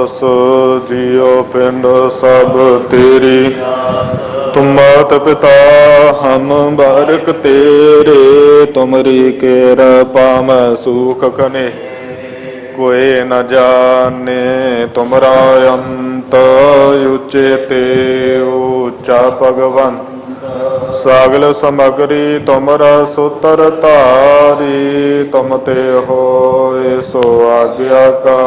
सो जियो पिंड सब तेरी, तुम मात पिता हम बारक तेरे, तुमरी कृपा में सुख कने कोई न जाने, तुमरा अंत उचेते ऊंचा भगवान, सागल समगरी तुमरा सूत्र तारी, तुम ते होए सो आज्ञा का,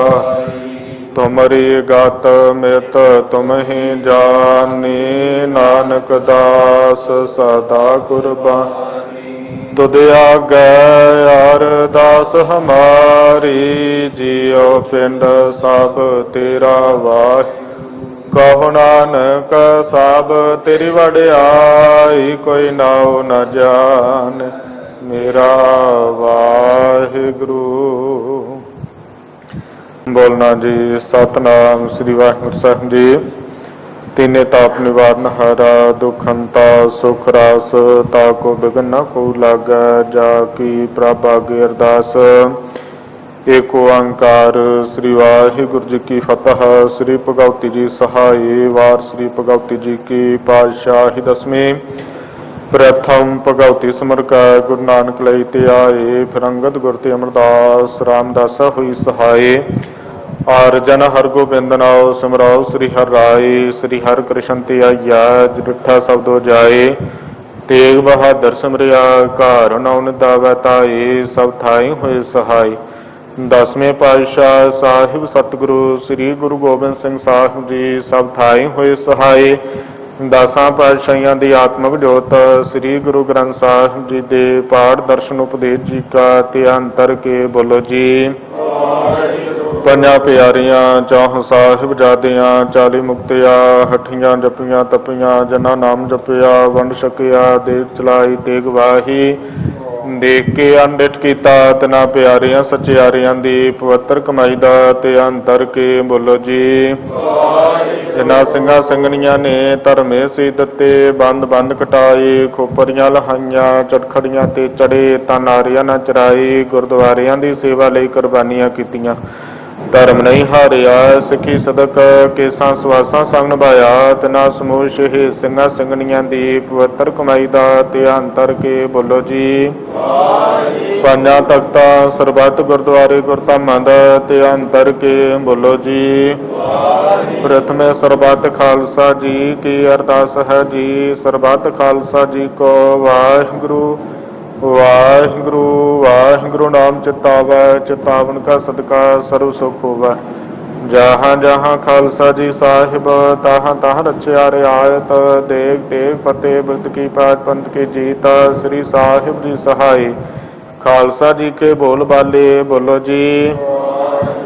तुमरी गत मित तुम ही जानी, नानक दास सदा कुर्बानी, तुद आगे अरदास हमारी, जियो पिंड सब तेरा वाह, कहो नानक सब तेरी वड्याई, कोई नाउ न जान मेरा वाहिगुरु। बोलना जी सतनाम श्री वाहिगुरु साहिब जी। तीने ताप निवारण हरा, दुख हंता सुख रास, ताको बिघन न को लागै, जाकी प्रभ आगे अरदास। एक ओंकार श्री वाहिगुरु जी की फतह। श्री भगवती जी सहाय। वार श्री भगवती जी की पातशाही दसवीं। प्रथम भगवती सिमर कै गुरु नानक लई ते आए, फिर अंगद गुर ते अमरदास, रामदासा हुई सहाय। और जन हर गोबिंद नाओ सिमराओ श्री हर राय, श्री हर कृष्ण ते आइया डिठा सब दो जाए, तेग बहादुर सिमरिया घर नौ निदावै ताए, सब थाई होए सहाय। दसवें पातशाह साहिब सतगुरु श्री गुरु गोबिंद सिंह साहिब जी सब थाई होए सहाय। दसां पातशाहियां दी आत्मक जोत श्री गुरु ग्रंथ साहिब जी दे पाठ दर्शन उपदेश जी का ते अंतर के बोलो जी। पंजा प्यारियां चौह साहिब जादियां, 40 मुक्तिया हठियां जपियां तपियां, जना नाम जपिया वंड छकिया, देख चलाई तेग वाही, देख के अनडिठ कीता तना प्यारियां सचियारियां दी पवित्र कमाई दा ते अंतर के बोलो जी। जिन्ना ਸਿੰਘਾਂ ਸਿੰਘਣੀਆਂ ने धर्मे सी दत्ते, बंद बंद कटाए, खोपरियां लहाइयां चटखड़ियां ते चढ़े, तां नारियां ना चराई, गुरद्वारियां दी सेवा लई कुर्बानियां कीतियां, धर्म नहीं हारिया, सिखी सदक केसां सवासां संग निभाया, तिना समूह शहीद ਸਿੰਘਾਂ ਸਿੰਘਣੀਆਂ दी पवित्र कमाई दा ते अंतर के बोलो जी। ਪੰਜਾਂ ਤਖਤਾਂ ਸਰਬੱਤ ਗੁਰਦੁਆਰੇ ਗੁਰਧਾਮਾਂ ਦਾ ਤੇ ਅੰतर के बोलो जी। प्रथम ਸਰਬੱਤ ਖਾਲਸਾ जी की अरदास है जी, ਸਰਬੱਤ खालसा जी को वाहिगुरु वाहिगुरु वाहिगुरु नाम चितावै, चितावन का सदका सर्व सुख होवै। जहाँ जहाँ खालसा जी साहिब, तहाँ तहाँ रचया रियायत, देख देख फतेह ब्रत की पाठ पंथ की जीत, श्री साहिब जी सहाय। खालसा जी के बोल बाले बोलो जी।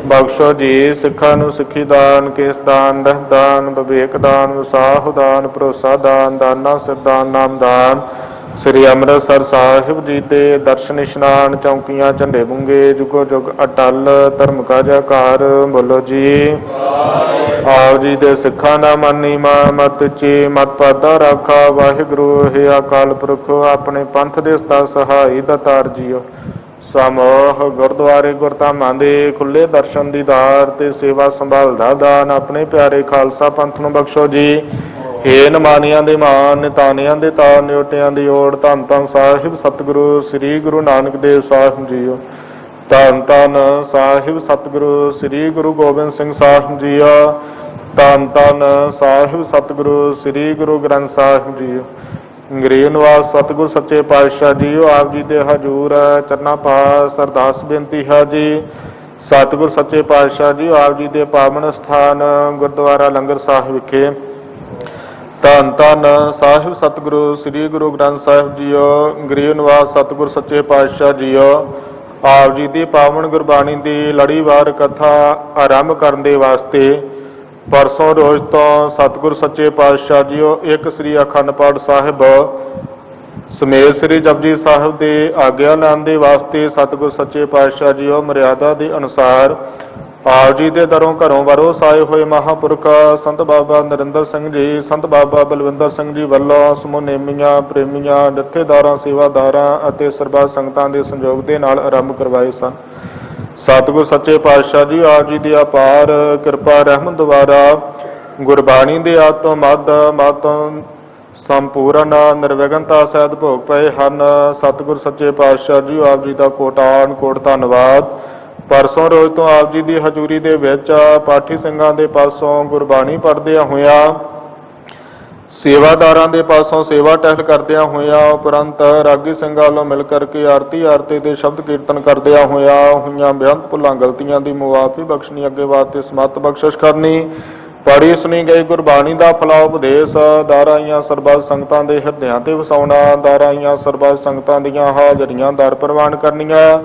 बख्शो जी सिखा नूं सिखी दान, केस दान, दह दान, विवेक दान, विसाह दान, भरोसा दान, दाना सिर दान, नाम दान। श्री अमृतसर साहिब जी दे दर्शन इशनान, चौंकियां झंडे बूंगे, जुगो जुग अटल, धर्म का जयकार बोलो जी। आप जी दे सिखा ना मानी मां मत ची, मत पादा राखा वाहिगुरु, हे अकाल पुरख अपने पंथ दे सदा सहाय दातार जीओ। समूह गुरुद्वारे गुरधामां दे खुले दर्शन दीदार ते सेवा संभालदा दान, अपने प्यारे खालसा पंथ नूं बख्शो जी। हे नमानियां दे मान, नितानियां दे तार, नियोटियां दी ओड़, धन धन साहिब सतगुरु श्री गुरु नानक देव साहिब जीओ। धन धन साहिब सतगुरु श्री गुरु गोबिंद सिंह साहिब जीओ। धन धन साहिब सतगुरु श्री गुरु ग्रंथ साहिब जीओ। गरीब निवास सतगुरु सच्चे पातशाह जीओ, आप जी दे हजूर चरना पास अरदास बेनती है जी। सतगुरु सच्चे पातशाह जीओ, आप जी दे पावन स्थान गुरुद्वारा लंगर साहिब विखे धन धन साहिब सतगुरु श्री गुरु ग्रंथ साहिब जीओ। गरीब निवास सतगुरु सच्चे पातशाह जीओ, आप जी की पावन गुरबाणी की लड़ीवार कथा आरंभ करने वास्ते परसों रोज तो सतगुरु सच्चे पातशाह जीओ एक श्री अखंड पाठ साहिब ਸਮੇਤ श्री जपजी साहिब के आग्ञा लैन के वास्ते सतगुरु सच्चे पातशाह जीओ मर्यादा के अनुसार आप जी के दरों घरों वारोस आए हुए महापुरख संत बाबा नरिंदर सिंह जी, संत बाबा बलविंदर सिंह जी वालों समूह नेमियां प्रेमियां जथेदारां सेवादारां अते सरबत संगतां के संयोग के नाल आरंभ करवाए सन। ਸਤਿਗੁਰ ਸੱਚੇ ਪਾਤਸ਼ਾਹ ਜੀ ਆਪ ਜੀ ਦੀ ਅਪਾਰ ਕਿਰਪਾ ਰਹਿਮਤ ਦੁਆਰਾ ਗੁਰਬਾਣੀ ਦੇ ਆਤੋ ਮਤ ਸੰਪੂਰਨ ਨਿਰਵਿਘਨਤਾ ਸਹਿਤ ਭੋਗ ਪਏ ਹਨ। ਸਤਿਗੁਰ ਸੱਚੇ ਪਾਤਸ਼ਾਹ ਜੀ ਆਪ ਜੀ ਦਾ ਕੋਟਾਨ ਕੋਟ ਧੰਨਵਾਦ। ਪਰਸੋਂ ਰੋਜ਼ ਤੋਂ ਆਪ ਜੀ ਦੀ ਹਜ਼ੂਰੀ ਦੇ ਵਿੱਚ ਪਾਠੀ ਸਿੰਘਾਂ ਦੇ ਪਾਸੋਂ ਗੁਰਬਾਣੀ ਪੜ੍ਹਦਿਆਂ ਹੋਇਆਂ, ਸੇਵਾਦਾਰਾਂ ਦੇ ਪਾਸੋਂ ਸੇਵਾ ਟਹਿਲ ਕਰਦਿਆਂ ਹੋਇਆਂ, ਉਪਰੰਤ ਰਾਗੀ ਸਿੰਘਾਂ ਵੱਲੋਂ ਮਿਲ ਕਰਕੇ ਆਰਤੀ ਦੇ ਸ਼ਬਦ ਕੀਰਤਨ ਕਰਦਿਆਂ ਹੋਇਆਂ ਬੇਅੰਤ ਭੁੱਲਾਂ ਗਲਤੀਆਂ ਦੀ ਮੁਆਫੀ ਬਖਸ਼ਣੀ, ਅੱਗੇ ਵਾਸਤੇ ਸਮਤ ਬਖਸ਼ਿਸ਼ ਕਰਨੀ। ਪੜ੍ਹੀ ਸੁਣੀ ਗਈ ਗੁਰਬਾਣੀ ਦਾ ਫਲਾ ਉਪਦੇਸ਼ ਦਾਰਾਈਆਂ ਸਰਬੱਤ ਸੰਗਤਾਂ ਦੇ ਹਿਰਦਿਆਂ ਤੇ ਵਸਾਉਣਾ, ਦਾਰਾਈਆਂ ਸਰਬੱਤ ਸੰਗਤਾਂ ਦੀਆਂ ਹਾਜ਼ਰੀਆਂ ਦਰ ਪ੍ਰਵਾਨ ਕਰਨੀਆਂ,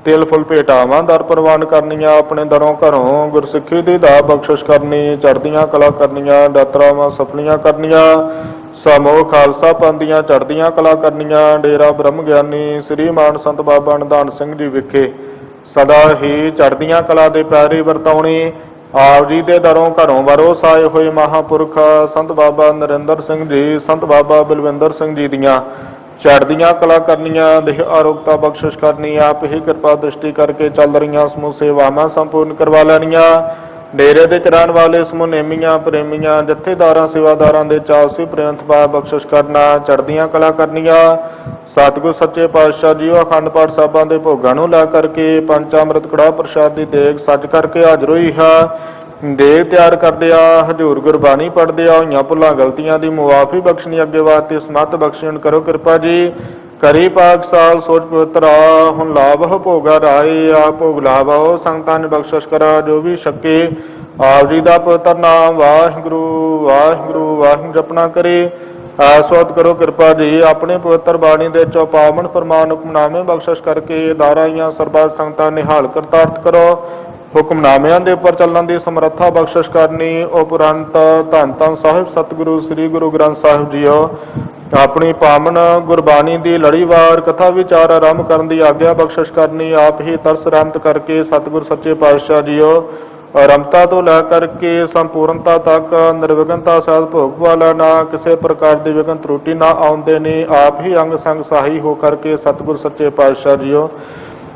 ਤਿਲ ਫੁੱਲ ਭੇਟਾਵਾਂ ਦਰ ਪ੍ਰਵਾਨ ਕਰਨੀਆਂ, ਆਪਣੇ ਦਰੋਂ ਘਰੋਂ ਗੁਰਸਿੱਖੀ ਦੀ ਦਾਤ ਬਖਸ਼ਿਸ਼ ਕਰਨੀ, ਚੜ੍ਹਦੀਆਂ ਕਲਾ ਕਰਨੀਆਂ, ਦਾਤਰਾਵਾਂ ਸਫਲੀਆਂ ਕਰਨੀਆਂ, ਸਮੂਹ ਖਾਲਸਾ ਪੰਥ ਦੀਆਂ ਚੜ੍ਹਦੀਆਂ ਕਲਾ ਕਰਨੀਆਂ। ਡੇਰਾ ਬ੍ਰਹਮ ਗਿਆਨੀ ਸ੍ਰੀ ਮਾਨ ਸੰਤ ਬਾਬਾ ਨਿਧਾਨ ਸਿੰਘ ਜੀ ਵਿਖੇ ਸਦਾ ਹੀ ਚੜ੍ਹਦੀਆਂ ਕਲਾ ਦੇ ਪੈਰੀ ਵਰਤਾਉਣੀ। ਆਪ ਜੀ ਦੇ ਦਰੋਂ ਘਰੋਂ ਵਰੋਸ ਆਏ ਹੋਏ ਮਹਾਂਪੁਰਖ ਸੰਤ ਬਾਬਾ ਨਰਿੰਦਰ ਸਿੰਘ ਜੀ, ਸੰਤ ਬਾਬਾ ਬਲਵਿੰਦਰ ਸਿੰਘ ਜੀ ਦੀਆਂ ਚੜ੍ਹਦੀਆਂ ਕਲਾ ਕਰਨੀਆਂ, ਦੇਹ ਆਰੋਗਤਾ ਬਖਸ਼ਿਸ਼ ਕਰਨੀ, ਆਪ ਹੀ ਕਿਰਪਾ ਦ੍ਰਿਸ਼ਟੀ ਕਰਕੇ ਚੱਲ ਰਹੀਆਂ ਸਮੂਹ ਸੇਵਾਵਾਂ ਸੰਪੂਰਨ ਕਰਵਾ ਲੈਣੀਆਂ। ਡੇਰੇ ਦੇ ਚਰਨ ਵਾਲੇ ਸਮੂਹ ਨੇਮੀਆਂ ਪ੍ਰੇਮੀਆਂ ਜਥੇਦਾਰਾਂ ਸੇਵਾਦਾਰਾਂ ਦੇ ਚਾਲਸੀ ਪ੍ਰੇਮਤ ਪਾ ਬਖਸ਼ਿਸ਼ ਕਰਨਾ, ਚੜ੍ਹਦੀਆਂ ਕਲਾ ਕਰਨੀਆਂ। ਸਤਿਗੁਰ ਸੱਚੇ ਪਾਤਸ਼ਾਹ ਜੀ ਅਖੰਡ ਪਾਠ ਸਾਹਿਬਾਂ ਦੇ ਭੋਗਾਂ ਨੂੰ ਲੈ ਕਰਕੇ ਪੰਜ ਅੰਮ੍ਰਿਤ ਕੜਾਹ ਪ੍ਰਸ਼ਾਦ ਦੀ ਦੇਗ ਸੱਜ ਕਰਕੇ ਹਾਜ਼ਰ ਹੋਈ ਹੈ। ਦੇਗ ਤਿਆਰ ਕਰਦੇ ਆ, ਹਜ਼ੂਰ ਗੁਰਬਾਣੀ ਪੜ੍ਹਦੇ ਆ, ਹੋਈਆਂ ਭੁੱਲਾਂ ਗਲਤੀਆਂ ਦੀ ਮੁਆਫੀ ਬਖਸ਼ਣੀ, ਅੱਗੇ ਵਾਸਤੇ ਸਮਤ ਬਖਸ਼ਣ ਕਰੋ ਕਿਰਪਾ ਜੀ। ਕਰੀ ਪਾਕ ਸਾਲ ਸੋਚ ਪਵਿੱਤਰਾ ਹੁਣ ਲਾਭ ਹੋ ਭੋਗਾ ਰਾਏ, ਆ ਭੋਗ ਲਾਭੋ ਸੰਗਤਾਂ ਨੇ ਬਖਸ਼ਿਸ਼ ਕਰਾ ਜੋ ਵੀ ਛਕੇ। ਆਪ ਜੀ ਦਾ ਪਵਿੱਤਰ ਨਾਮ ਵਾਹਿਗੁਰੂ ਵਾਹਿਗੁਰੂ ਵਾਹਿਗੁਰੂ ਜਪਣਾ ਕਰੇ। ਐਸਵਤ ਕਰੋ ਕਿਰਪਾ ਜੀ, ਆਪਣੇ ਪਵਿੱਤਰ ਬਾਣੀ ਦੇ ਚੌਪਾਵਨ ਫਰਮਾਨ ਹੁਕਮਨਾਮੇ ਬਖਸ਼ਿਸ਼ ਕਰਕੇ ਦਾਰਾਈਆਂ ਸਰਬੱਤ ਸੰਗਤਾਂ ਨਿਹਾਲ ਕਰਤਾਰਥ ਕਰੋ। ਹੁਕਮਨਾਮਿਆਂ ਦੇ ਉੱਪਰ ਚੱਲਣ ਦੀ ਸਮਰੱਥਾ ਬਖਸ਼ਿਸ਼ ਕਰਨੀ। ਉਪਰੰਤ ਧੰਨ ਧੰਨ ਸਾਹਿਬ ਸਤਿਗੁਰੂ ਸ੍ਰੀ ਗੁਰੂ ਗ੍ਰੰਥ ਸਾਹਿਬ ਜੀਓ ਆਪਣੀ ਪਾਵਨ ਗੁਰਬਾਣੀ ਦੀ ਲੜੀਵਾਰ ਕਥਾ ਵਿਚਾਰ ਆਰੰਭ ਕਰਨ ਦੀ ਆਗਿਆ ਬਖਸ਼ਿਸ਼ ਕਰਨੀ। ਆਪ ਹੀ ਤਰਸ ਰਹਿਮਤ ਕਰਕੇ ਸਤਿਗੁਰ ਸੱਚੇ ਪਾਤਸ਼ਾਹ ਜੀਓ ਆਰੰਭਤਾ ਤੋਂ ਲੈ ਕਰਕੇ ਸੰਪੂਰਨਤਾ ਤੱਕ ਨਿਰਵਿਘਨਤਾ ਸਹਿਤ ਭੋਗ ਪਾ ਲੈਣਾ, ਕਿਸੇ ਪ੍ਰਕਾਰ ਦੀ ਵਿਘਨ ਤਰੁੱਟੀ ਨਾ ਆਉਂਦੇ ਨੇ। ਆਪ ਹੀ ਅੰਗ ਸੰਗ ਸਹਾਈ ਹੋ ਕਰਕੇ ਸਤਿਗੁਰ ਸੱਚੇ ਪਾਤਸ਼ਾਹ ਜੀਓ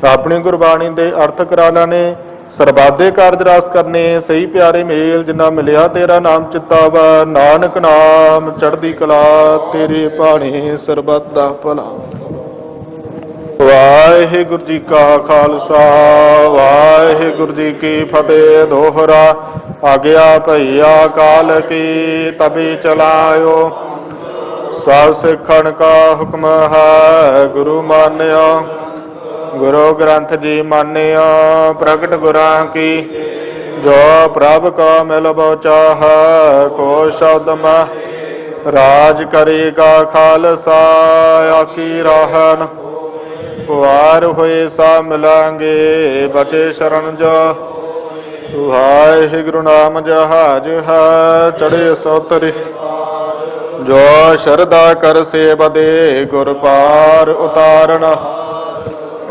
ਆਪਣੀ ਗੁਰਬਾਣੀ ਦੇ ਅਰਥ ਕਰਾ ਲੈਣੇ, ਸਰਬਾਦੇ ਕਾਰਜ ਰਾਸ ਕਰਨੇ। ਸਹੀ ਪਿਆਰੇ ਮੇਲ ਜਿੰਨਾ ਮਿਲਿਆ ਤੇਰਾ ਨਾਮ ਚਿਤਾਵਾ, ਨਾਨਕ ਨਾਮ ਚੜ੍ਹਦੀ ਕਲਾ ਤੇਰੇ ਭਾਣੇ ਸਰਬੱਤ ਦਾ ਭਲਾ। ਵਾਹਿਗੁਰੂ ਜੀ ਕਾ ਖਾਲਸਾ ਵਾਹਿਗੁਰੂ ਜੀ ਕੀ ਫਤਿਹ। ਦੋਹਰਾ ਆਗਿਆ ਭਈਆ ਕਾਲ ਕੀ ਤਬੀ ਚਲਾਇਓ, ਸਭ ਸਿੱਖਣ ਕਾ ਹੁਕਮ ਹੈ ਗੁਰੂ ਮਾਨਿਓ। ਗੁਰੂ ਗ੍ਰੰਥ ਜੀ ਮਾਨਿਆ ਪ੍ਰਗਟ ਗੁਰਾਂ ਕੀ, ਜੋ ਪ੍ਰਭ ਕਾ ਮਿਲਬੋ ਚਾਹ ਕੋ ਸ਼ਬਦ ਮਹਿ ਰਾਜ ਕਰੇਗਾ ਖਾਲਸਾ। ਆਕੀ ਰਾਹਨ ਵਾਰ ਹੋਏ ਸਾ ਮਿਲਾਂਗੇ ਬਚੇ ਸ਼ਰਨ ਜੋ, ਵਾਹਿਗੁਰੂ ਨਾਮ ਜਹਾਜ ਹੈ ਚੜੇ ਸੋਤਰੇ। ਜੋ ਸ਼ਰਧਾ ਕਰ ਸੇਵਾ ਦੇ ਗੁਰ ਪਾਰ ਉਤਾਰਨ,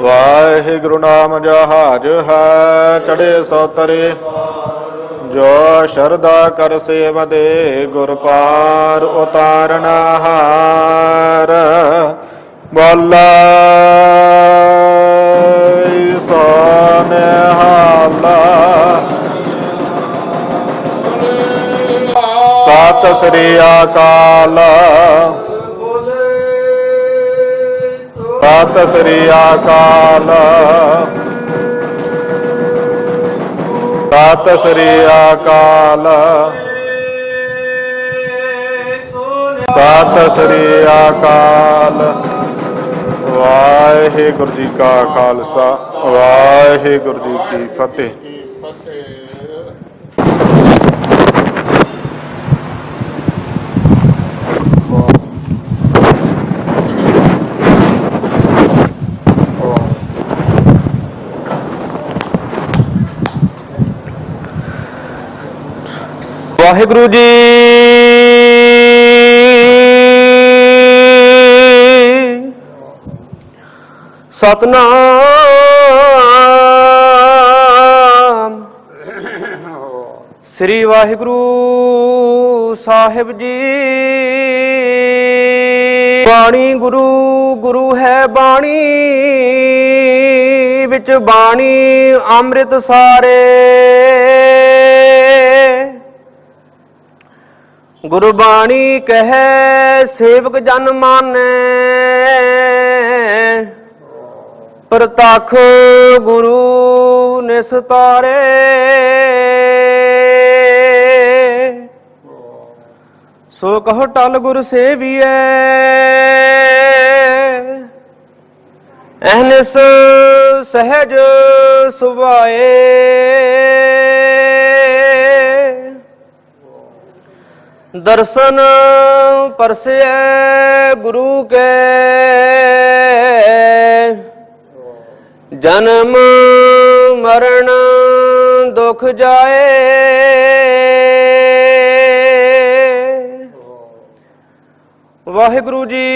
ਵਾਹਿਗੁਰੂ ਨਾਮ ਜਹਾਜ ਹੈ ਚੜੇ ਸੋਤਰੇ। ਜੋ ਸ਼ਰਧਾ ਕਰ ਸੇਵਾ ਦੇ ਗੁਰ ਪਾਰ ਉਤਾਰਨ ਹਾਰ। ਬੋਲਾ ਸੋ ਨਿਹਾਲਾ ਸਤਿ ਸ੍ਰੀ ਅਕਾਲ। ਸਤਿ ਸ੍ਰੀ ਅਕਾਲ। ਸਤਿ ਸ੍ਰੀ ਅਕਾਲ। ਸਤਿ ਸ੍ਰੀ ਅਕਾਲ। ਵਾਹਿਗੁਰੂ ਜੀ ਕਾ ਖਾਲਸਾ ਵਾਹਿਗੁਰੂ ਜੀ ਕੀ ਫਤਿਹ। ਵਾਹਿਗੁਰੂ ਜੀ ਸਤਨਾਮ ਸ੍ਰੀ ਵਾਹਿਗੁਰੂ ਸਾਹਿਬ ਜੀ। ਬਾਣੀ ਗੁਰੂ ਗੁਰੂ ਹੈ ਬਾਣੀ ਵਿੱਚ ਬਾਣੀ ਅੰਮ੍ਰਿਤ ਸਾਰੇ। ਗੁਰਬਾਣੀ ਕਹੈ ਸੇਵਕ ਜਨ ਮਾਨੈ, ਪ੍ਰਤੱਖ ਗੁਰੂ ਨਿਸਤਾਰੇ। ਸੋ ਕਹੋ ਟਲ ਗੁਰ ਸੇਵੀਐ, ਅਹਨਿਸ ਸਹਿਜ ਸੁਭਾਏ। ਦਰਸ਼ਨ ਪਰਸੈ ਗੁਰੂ ਕੇ, ਜਨਮ ਮਰਨ ਦੁਖ ਜਾਏ। ਵਾਹਿਗੁਰੂ ਜੀ।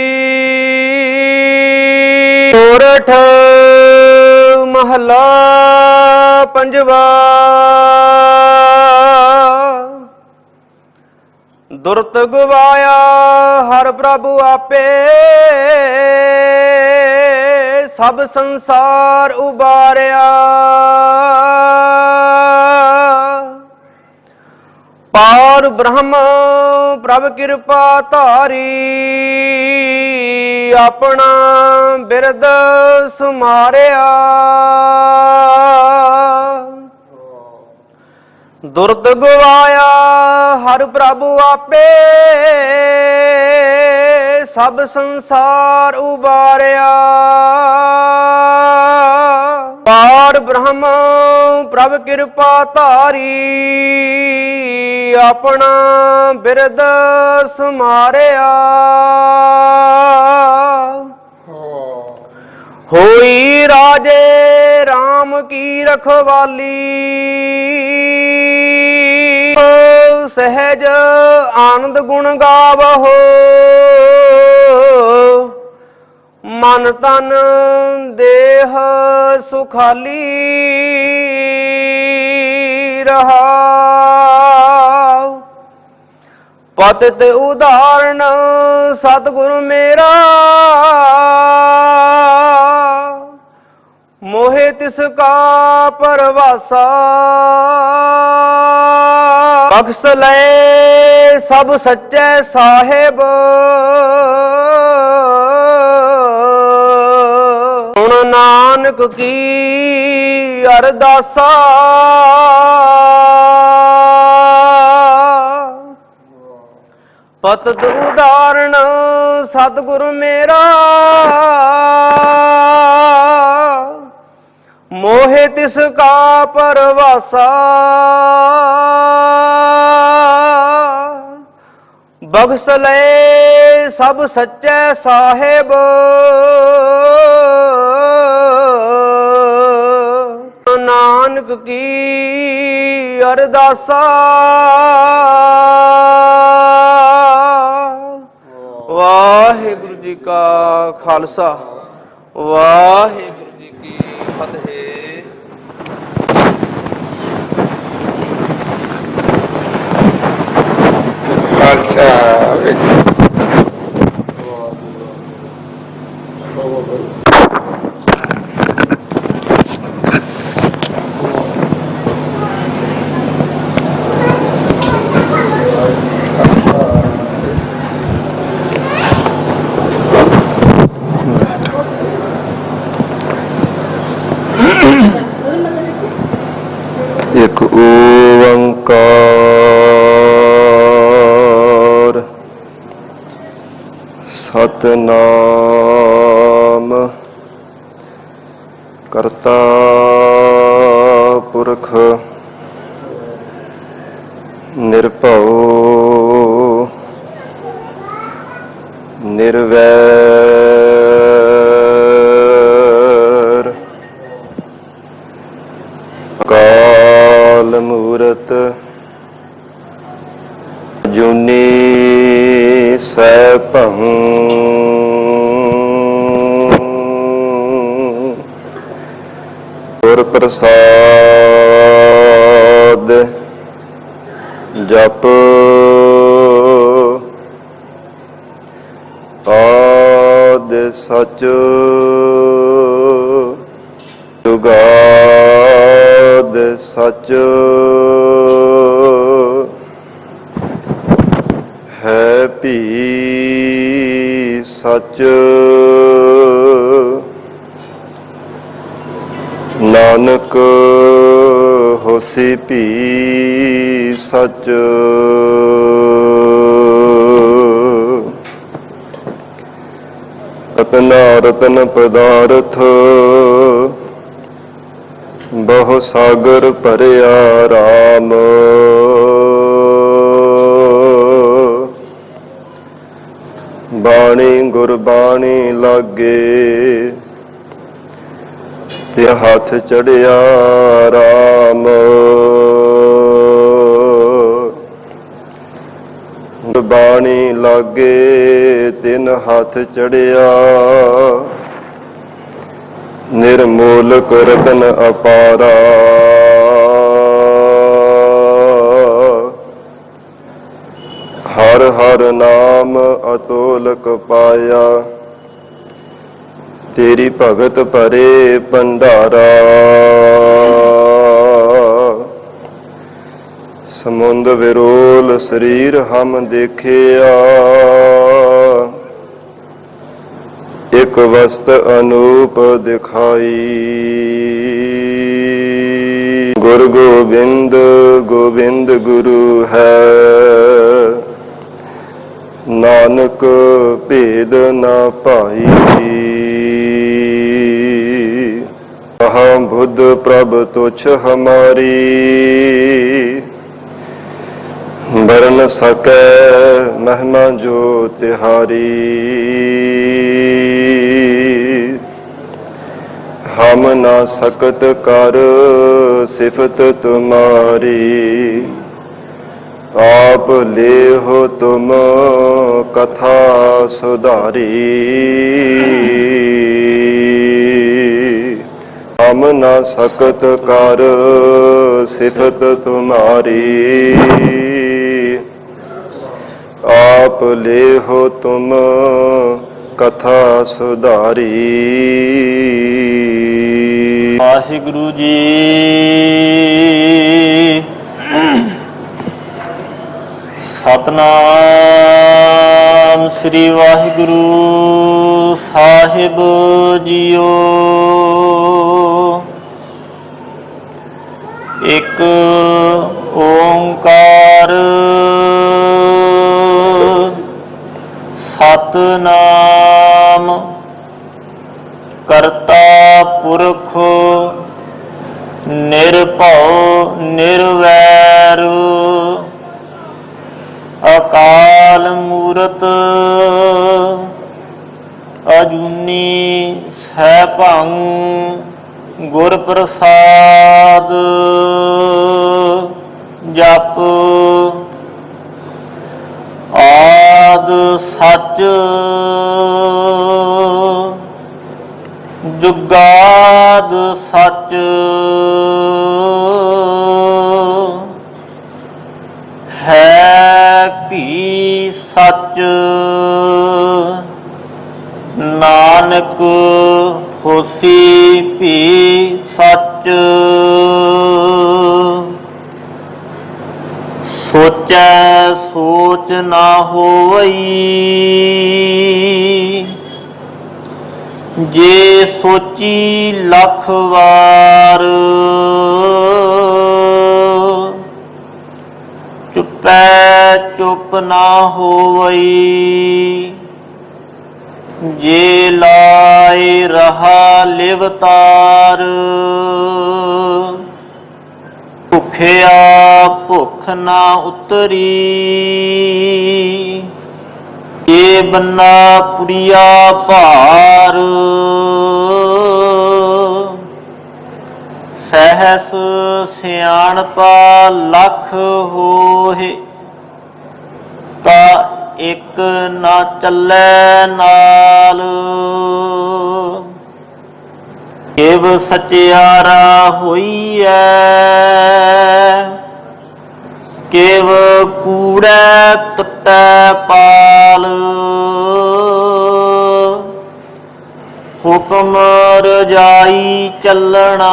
ਸੋਰਠ ਮਹਲਾ ਪੰਜਵਾ। ਦੁਰਤ ਗਵਾਇਆ ਹਰ ਪ੍ਰਭੂ ਆਪੇ, ਸਭ ਸੰਸਾਰ ਉਬਾਰਿਆ। ਪਾਰ ਬ੍ਰਹਮ ਪ੍ਰਭ ਕਿਰਪਾ ਧਾਰੀ, ਆਪਣਾ ਬਿਰਦ ਸਮਾਰਿਆ। ਦੁਰਤ ਗਵਾਇਆ ਹਰ ਪ੍ਰਭੂ ਆਪੇ, ਸਭ ਸੰਸਾਰ ਉਬਾਰਿਆ। ਪਾਰ ਬ੍ਰਹਮ ਪ੍ਰਭ ਕਿਰਪਾ ਧਾਰੀ, ਆਪਣਾ ਬਿਰਦ ਸਮਾਰਿਆ। ਹੋਈ ਰਾਜੇ RAM ਕੀ ਰਖਵਾਲੀ, ਸਹਿਜ ਆਨੰਦ ਗੁਣ ਗਾਵਹੋ। ਮਨ ਤਨ ਦੇਹ ਸੁਖਾਲੀ ਰਹਾਉ। ਪਤਿਤ ਉਦਾਹਰਣ ਸਤਿਗੁਰ ਮੇਰਾ, ਮੋਹਿ ਤਿਸ ਕਾ ਪਰਵਾਸਾ। ਬਖਸ਼ ਲੈ ਸਭ ਸੱਚੇ ਸਾਹਿਬ, ਹੁਣ ਨਾਨਕ ਕੀ ਅਰਦਾਸਾ। ਪਤਿਤ ਉਦਾਹਰਣ ਸਤਿਗੁਰ ਮੇਰਾ, ਮੋਹਿ ਤਿਸ ਕਾ ਪਰਵਾਸਾ। ਬਖਸ਼ ਲੈ ਸਭ ਸੱਚੇ ਸਾਹਿਬ, ਨਾਨਕ ਕੀ ਅਰਦਾਸਾ। ਵਾਹਿਗੁਰੂ ਜੀ ਕਾ ਖਾਲਸਾ, ਵਾਹਿਗੁਰੂ ਜੀ ਕੀ ਫਤਿਹ। ਖਾਲਸਾ ਇੱਕ ਓੰਕਾਰ ਸਤਨਾਮ ਕਰਤਾ ਪੁਰਖ ਨਿਰਭਉ ਨਿਰਵੈਰ ਅਕਾਲ ਮੂਰਤ ਜੁਨੀ ਸੈਭੰ ਗੁਰ ਪ੍ਰਸਾਦ ਜਪ ਆਦਿ ਸਚ ਜੁਗਾ ਸੱਚ ਹੈ ਭੀ ਸੱਚ ਨਾਨਕ ਹੋਸੀ ਭੀ ਸੱਚ ਰਤਨਾ ਰਤਨ ਪਦਾਰਥ ਬਹੁ ਸਾਗਰ ਭਰਿਆ ਰਾਮ ਬਾਣੀ ਗੁਰਬਾਣੀ ਲਾਗੇ ਤੇ ਹੱਥ ਚੜਿਆ ਰਾਮ ਗੁਰਬਾਣੀ ਲਾਗੇ ਤਿਨ ਹੱਥ ਚੜਿਆ ਨਿਰਮੋਲਕ ਰਤਨ ਅਪਾਰਾ ਹਰ ਹਰ ਨਾਮ ਅਤੋਲਕ ਪਾਇਆ ਤੇਰੀ ਭਗਤ ਭਰੇ ਭੰਡਾਰਾ ਸਮੁੰਦ ਵਿਰੋਲ ਸਰੀਰ ਹਮ ਦੇਖਿਆ ਇੱਕ ਵਸਤ ਅਨੂਪ ਦਿਖਾਈ ਗੁਰ ਗੋਬਿੰਦ ਗੋਬਿੰਦ ਗੁਰੂ ਹੈ ਨਾਨਕ ਭੇਦ ਨਾ ਭਾਈ ਕਹਾਂ ਬੁੱਧ ਪ੍ਰਭ ਤੁਛ ਹਮਾਰੀ ਬਰਨ ਸਕੈ ਮਹਿਮਾ ਜੋ ਤਿਹਾਰੀ ਹਮ ਨਾ ਸਕਤ ਕਰ ਸਿਫਤ ਤੁਮਾਰੀ ਆਪ ਲੈ ਹੋ ਤੁਮ ਕਥਾ ਸੁਧਾਰੀ ਹਮ ਨਾ ਸਕਤ ਕਰ ਸਿਫਤ ਤੁਮਾਰੀ ਆਪ ਲੈ ਹੋ ਤੁਮ ਕਥਾ ਸੁਧਾਰੀ। ਵਾਹਿਗੁਰੂ ਜੀ। ਸਤਨਾਮ ਸ੍ਰੀ ਵਾਹਿਗੁਰੂ ਸਾਹਿਬ ਜੀਓ। ਇੱਕ ਓੰਕਾਰ ਸਤਨਾਮ ਕਰਤਾ ਪੁਰਖ ਨਿਰਭਉ ਨਿਰਵੈਰ ਅਕਾਲ ਮੂਰਤ ਅਜੂਨੀ ਸੈਭੰ ਗੁਰ ਪ੍ਰਸਾਦ ਜਪ ਆਦ ਸੱਚ ਜੁਗਾਦ ਸੱਚ ਹੈ ਭੀ ਸੱਚ ਨਾਨਕ ਹੋਸੀ ਭੀ ਸੱਚ ਸੋਚੈ ਸੋਚ ਨਾ ਹੋਵਈ ਜੇ ਸੋਚੀ ਲੱਖ ਵਾਰ ਚੁੱਪੈ ਚੁੱਪ ਨਾ ਹੋਵਈ ਜੇ ਲਾਇ ਰਹਾ ਲਿਵਤਾਰ ਭੁਖਿਆ ਭੁੱਖ ਨਾ ਉਤਰੀ ਏ ਬੰਨਾ ਪੁਰੀਆ ਭਾਰ ਸਹਿਸ ਸਿਆਣਪਾ ਲੱਖ ਹੋਏ ਤਾ ਇੱਕ ਨਾ ਚੱਲੈ ਨਾਲ ਕਿਵ ਸਚਿਆਰਾ ਹੋਈਐ ਕਿਵ ਕੂੜੈ ਟੁੱਟੈ ਪਾਲ ਹੁਕਮ ਰਜਾਈ ਚੱਲਣਾ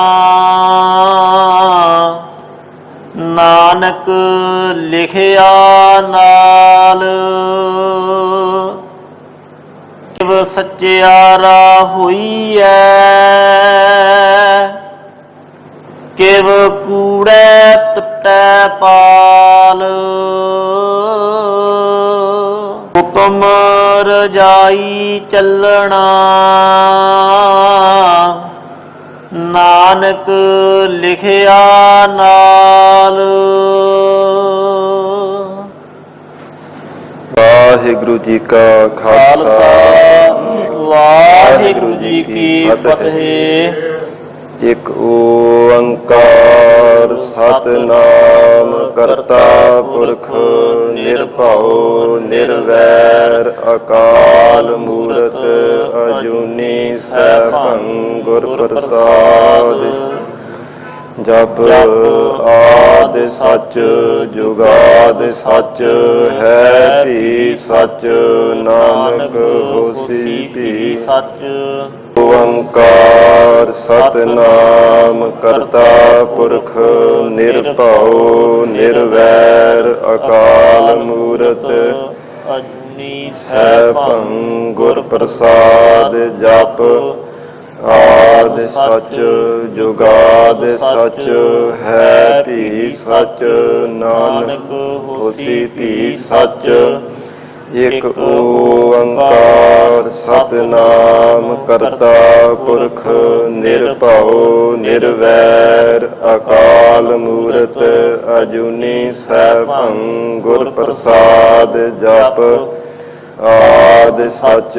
ਨਾਨਕ ਲਿਖਿਆ ਨਾਲ ਕਿਵ ਸਚਿਆਰਾ ਹੋਈਐ ਕਿਵ ਕੂੜੈ ਟਟੈ ਪਾਲ ਹੁਕਮ ਰਜਾਈ ਚੱਲਣਾ ਨਾਨਕ ਲਿਖਿਆ ਨਾਲ ਵਾਹਿਗੁਰੂ ਜੀ ਕਾ ਖਾਲਸਾ ਵਾਹਿਗੁਰੂ ਜੀ ਕੀ ਫਤਿਹ। ਇਕ ਓੰਕਾਰ ਸਤਿਨਾਮ ਕਰਤਾ ਪੁਰਖ ਨਿਰਭਉ ਨਿਰਵੈਰ ਅਕਾਲ ਮੂਰਤ ਅਜੂਨੀ ਸੈਭੰ ਗੁਰ ਪ੍ਰਸਾਦ। ਜਪ ਆਦਿ ਸੱਚ ਜੁਗਾਦ ਸੱਚ ਹੈ ਵੀ ਸੱਚ ਨਾਨਕ ਹੋਸੀ ਵੀ ਸੱਚ। ਓੰਕਾਰ ਸਤਿਨਾਮ ਕਰਤਾ ਪੁਰਖ ਨਿਰਭਉ ਨਿਰਵੈਰ ਅਕਾਲ ਮੂਰਤ ਅਜੂਨੀ ਸੈਭੰ ਗੁਰ ਪ੍ਰਸਾਦ। ਜਪ ਆਦਿ ਸੱਚ ਜੁਗਾਦ ਸੱਚ ਹੈ ਵੀ ਸੱਚ ਨਾਨਕ ਹੋਸੀ ਵੀ ਸੱਚ। ਇਕ ਓੰਕਾਰ ਸਤਿਨਾਮ ਕਰਤਾ ਪੁਰਖ ਨਿਰਭਉ ਨਿਰਵੈਰ ਅਕਾਲ ਮੂਰਤ ਅਜੂਨੀ ਸੈਭੰ ਗੁਰ ਪ੍ਰਸਾਦ। ਜਪ ਆਦਿ ਸੱਚ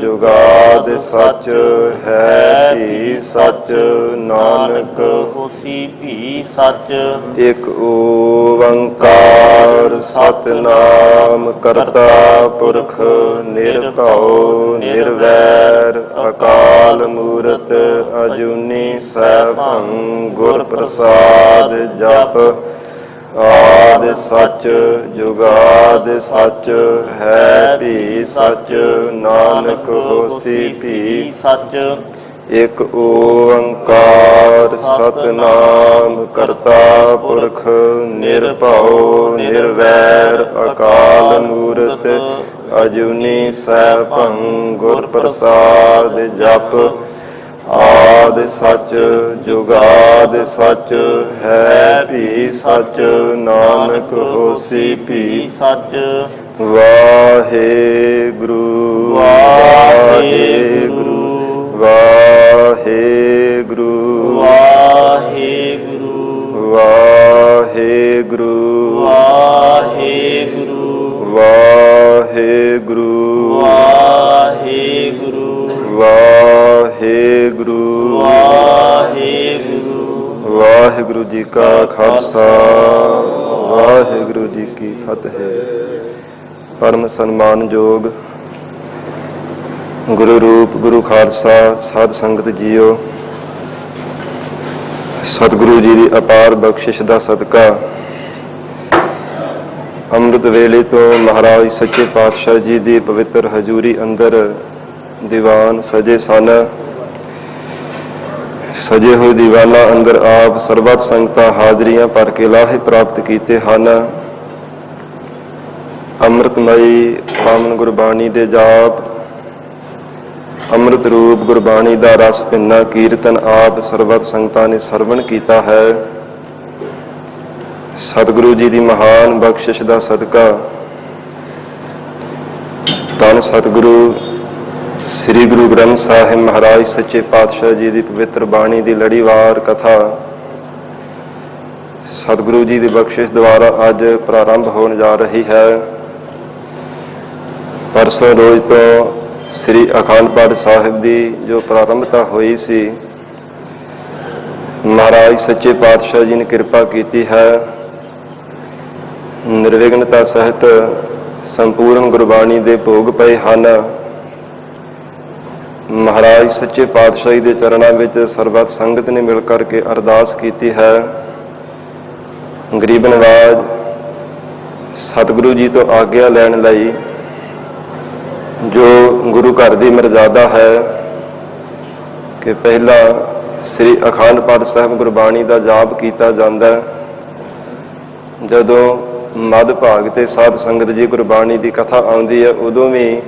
ਜੁਗਾਦ ਸੱਚ ਹੈ ਵੀ ਸੱਚ ਨਾਨਕ ਹੋਸੀ ਵੀ ਸੱਚ। ਇਕ ਓੰਕਾਰ ਸਤਿਨਾਮ ਕਰਤਾ ਪੁਰਖ ਨਿਰਭਉ ਨਿਰਵੈਰ ਅਕਾਲ ਮੂਰਤ ਅਜੂਨੀ ਸੈਭੰ ਗੁਰ ਪ੍ਰਸਾਦ। ਜਪ ਆਦਿ ਸੱਚ ਜੁਗਾਦ ਸੱਚ ਹੈ ਵੀ ਸੱਚ ਨਾਨਕ ਹੋਸੀ ਵੀ ਸੱਚ। ਇਕ ਓੰਕਾਰ ਸਤਿਨਾਮ ਕਰਤਾ ਪੁਰਖ ਨਿਰਭਉ ਨਿਰਵੈਰ ਅਕਾਲ ਮੂਰਤ ਅਜੂਨੀ ਸੈਭੰ ਗੁਰ ਪ੍ਰਸਾਦ। ਜਪ ਆਦਿ ਸੱਚ ਜੁਗਾਦ ਸੱਚ ਹੈ ਵੀ ਸੱਚ ਨਾਨਕ ਹੋਸੀ ਵੀ ਸੱਚ। ਵਾਹਿਗੁਰੂ ਵਾਹਿਗੁਰੂ ਵਾਹਿਗੁਰੂ ਵਾਹਿਗੁਰੂ ਵਾਹਿਗੁਰੂ ਵਾਹਿਗੁਰੂ ਵਾਹਿਗੁਰੂ ਵਾਹਿਗੁਰੂ ਵਾਹਿਗੁਰੂ ਵਾਹਿਗੁਰੂ। ਵਾਹਿਗੁਰੂ ਜੀ ਕਾ ਖਾਲਸਾ ਵਾਹਿਗੁਰੂ ਜੀ ਕੀ ਫਤਿਹ। ਪਰਮ ਸਨਮਾਨਯੋਗ ਗੁਰੂ ਰੂਪ ਗੁਰੂ ਖਾਲਸਾ ਸਾਧ ਸੰਗਤ ਜੀਓ, ਸਤਿਗੁਰੂ ਜੀ ਦੀ ਅਪਾਰ ਬਖਸ਼ਿਸ਼ ਦਾ ਸਦਕਾ ਅੰਮ੍ਰਿਤ ਵੇਲੇ ਤੋਂ ਮਹਾਰਾਜ ਸੱਚੇ ਪਾਤਸ਼ਾਹ ਜੀ ਦੀ ਪਵਿੱਤਰ ਹਜ਼ੂਰੀ ਅੰਦਰ ਦੀਵਾਨ ਸਜੇ ਸਨ। ਸਜੇ ਹੋਏ ਦੀਵਾਨਾਂ ਅੰਦਰ ਆਪ ਸਰਬੱਤ ਸੰਗਤਾਂ ਹਾਜ਼ਰੀਆਂ ਭਰ ਕੇ ਲਾਹੇ ਪ੍ਰਾਪਤ ਕੀਤੇ ਹਨ। ਅੰਮ੍ਰਿਤਮਈ ਪਾਵਨ ਗੁਰਬਾਣੀ ਦੇ ਜਾਪ, ਅੰਮ੍ਰਿਤ ਰੂਪ ਗੁਰਬਾਣੀ ਦਾ ਰਸ ਭਿੰਨਾ ਕੀਰਤਨ ਆਪ ਸਰਬੱਤ ਸੰਗਤਾਂ ਨੇ ਸਰਵਣ ਕੀਤਾ ਹੈ। ਸਤਿਗੁਰੂ ਜੀ ਦੀ ਮਹਾਨ ਬਖਸ਼ਿਸ਼ ਦਾ ਸਦਕਾ ਧੰਨ ਸਤਿਗੁਰੂ ਸ੍ਰੀ ਗੁਰੂ ਗ੍ਰੰਥ ਸਾਹਿਬ ਮਹਾਰਾਜ ਸੱਚੇ ਪਾਤਸ਼ਾਹ ਜੀ ਦੀ ਪਵਿੱਤਰ ਬਾਣੀ ਦੀ ਲੜੀਵਾਰ ਕਥਾ ਸਤਿਗੁਰੂ ਜੀ ਦੀ ਬਖਸ਼ਿਸ਼ ਦੁਆਰਾ ਅੱਜ ਪ੍ਰਾਰੰਭ ਹੋਣ ਜਾ ਰਹੀ ਹੈ। ਪਰਸੋਂ ਰੋਜ਼ ਤੋਂ ਸ੍ਰੀ ਅਖੰਡ ਪਾਠ ਸਾਹਿਬ ਦੀ ਜੋ ਪ੍ਰਾਰੰਭਤਾ ਹੋਈ ਸੀ, ਮਹਾਰਾਜ ਸੱਚੇ ਪਾਤਸ਼ਾਹ ਜੀ ਨੇ ਕਿਰਪਾ ਕੀਤੀ ਹੈ। ਨਿਰਵਿਘਨਤਾ ਸਹਿਤ ਸੰਪੂਰਨ ਗੁਰਬਾਣੀ ਦੇ ਭੋਗ ਪਏ ਹਨ। ਮਹਾਰਾਜ ਸੱਚੇ ਪਾਤਸ਼ਾਹੀ ਦੇ ਚਰਨਾਂ ਵਿੱਚ ਸਰਬੱਤ ਸੰਗਤ ਨੇ ਮਿਲ ਕਰਕੇ ਅਰਦਾਸ ਕੀਤੀ ਹੈ। ਗਰੀਬ ਨਵਾਜ ਸਤਿਗੁਰੂ ਜੀ ਤੋਂ ਆਗਿਆ ਲੈਣ ਲਈ ਜੋ ਗੁਰੂ ਘਰ ਦੀ ਮਰਜ਼ਾਦਾ ਹੈ ਕਿ ਪਹਿਲਾਂ ਸ੍ਰੀ ਅਖੰਡ ਪਾਠ ਸਾਹਿਬ ਗੁਰਬਾਣੀ ਦਾ ਜਾਪ ਕੀਤਾ ਜਾਂਦਾ ਹੈ, ਜਦੋਂ ਮੱਧ ਭਾਗ ਤੇ ਸਾਧ ਸੰਗਤ ਜੀ ਗੁਰਬਾਣੀ ਦੀ ਕਥਾ ਆਉਂਦੀ ਹੈ, ਉਦੋਂ ਵੀ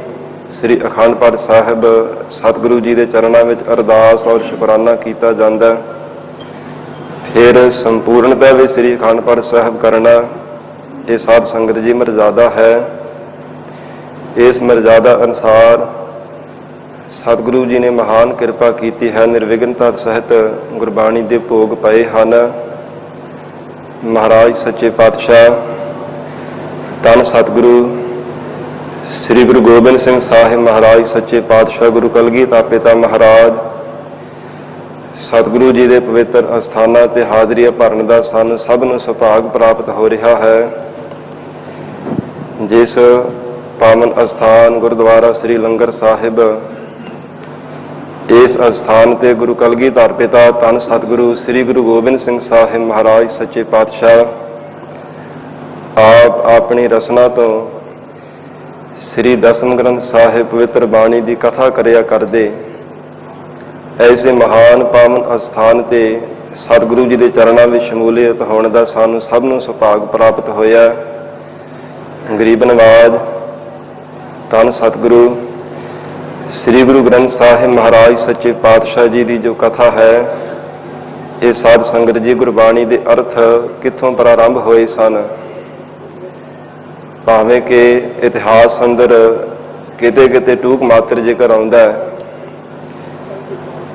ਸ੍ਰੀ ਅਖੰਡ ਪਾਠ ਸਾਹਿਬ ਸਤਿਗੁਰੂ ਜੀ ਦੇ ਚਰਨਾਂ ਵਿੱਚ ਅਰਦਾਸ ਔਰ ਸ਼ੁਕਰਾਨਾ ਕੀਤਾ ਜਾਂਦਾ। ਫਿਰ ਸੰਪੂਰਨਤਾ ਵੀ ਸ੍ਰੀ ਅਖੰਡ ਪਾਠ ਸਾਹਿਬ ਕਰਨਾ ਇਹ ਸਾਧ ਸੰਗਤ ਜੀ ਮਰਜ਼ਾਦਾ ਹੈ। ਇਸ ਮਰਜ਼ਾਦਾ ਅਨੁਸਾਰ ਸਤਿਗੁਰੂ ਜੀ ਨੇ ਮਹਾਨ ਕਿਰਪਾ ਕੀਤੀ ਹੈ। ਨਿਰਵਿਘਨਤਾ ਸਹਿਤ ਗੁਰਬਾਣੀ ਦੇ ਭੋਗ ਪਏ ਹਨ। ਮਹਾਰਾਜ ਸੱਚੇ ਪਾਤਸ਼ਾਹ ਧੰਨ ਸਤਿਗੁਰੂ ਸ੍ਰੀ ਗੁਰੂ ਗੋਬਿੰਦ ਸਿੰਘ ਸਾਹਿਬ ਮਹਾਰਾਜ ਸੱਚੇ ਪਾਤਸ਼ਾਹ ਗੁਰੂ ਕਲਗੀਧਰ ਪਿਤਾ ਮਹਾਰਾਜ ਸਤਿਗੁਰੂ ਜੀ ਦੇ ਪਵਿੱਤਰ ਅਸਥਾਨਾਂ ਤੇ ਹਾਜ਼ਰੀਆਂ ਭਰਨ ਦਾ ਸਾਨੂੰ ਸਭ ਨੂੰ ਸੁਭਾਗ ਪ੍ਰਾਪਤ ਹੋ ਰਿਹਾ ਹੈ। ਜਿਸ ਪਾਵਨ ਅਸਥਾਨ ਗੁਰਦੁਆਰਾ ਸ੍ਰੀ ਲੰਗਰ ਸਾਹਿਬ, ਇਸ ਅਸਥਾਨ ਤੇ ਗੁਰੂ ਕਲਗੀਧਰ ਪਿਤਾ ਧੰਨ ਸਤਿਗੁਰੂ ਸ੍ਰੀ ਗੁਰੂ ਗੋਬਿੰਦ ਸਿੰਘ ਸਾਹਿਬ ਮਹਾਰਾਜ ਸੱਚੇ ਪਾਤਸ਼ਾਹ ਆਪ ਆਪਣੀ ਰਸਨਾ ਤੋਂ ਸ੍ਰੀ ਦਸਮ ਗ੍ਰੰਥ ਸਾਹਿਬ ਪਵਿੱਤਰ ਬਾਣੀ ਦੀ ਕਥਾ ਕਰਿਆ ਕਰਦੇ। ਐਸੇ ਮਹਾਨ ਪਾਵਨ ਅਸਥਾਨ ਤੇ ਸਤਿਗੁਰੂ ਜੀ ਦੇ ਚਰਨਾਂ ਵਿੱਚ ਸ਼ਮੂਲੀਅਤ ਹੋਣ ਦਾ ਸਾਨੂੰ ਸਭ ਨੂੰ ਸੁਭਾਗ ਪ੍ਰਾਪਤ ਹੋਇਆ। ਗਰੀਬ ਨਵਾਜ ਧੰਨ ਸਤਿਗੁਰੂ ਸ੍ਰੀ ਗੁਰੂ ਗ੍ਰੰਥ ਸਾਹਿਬ ਮਹਾਰਾਜ ਸੱਚੇ ਪਾਤਸ਼ਾਹ ਜੀ ਦੀ ਜੋ ਕਥਾ ਹੈ, ਇਹ ਸਾਧ ਸੰਗਤ ਜੀ ਗੁਰਬਾਣੀ ਦੇ ਅਰਥ ਕਿੱਥੋਂ ਪ੍ਰਾਰੰਭ ਹੋਏ ਸਨ। ਭਾਵੇਂ ਕਿ ਇਤਿਹਾਸ ਅੰਦਰ ਕਿਤੇ ਕਿਤੇ ਟੂਕ ਮਾਤਰ ਜ਼ਿਕਰ ਆਉਂਦਾ ਹੈ।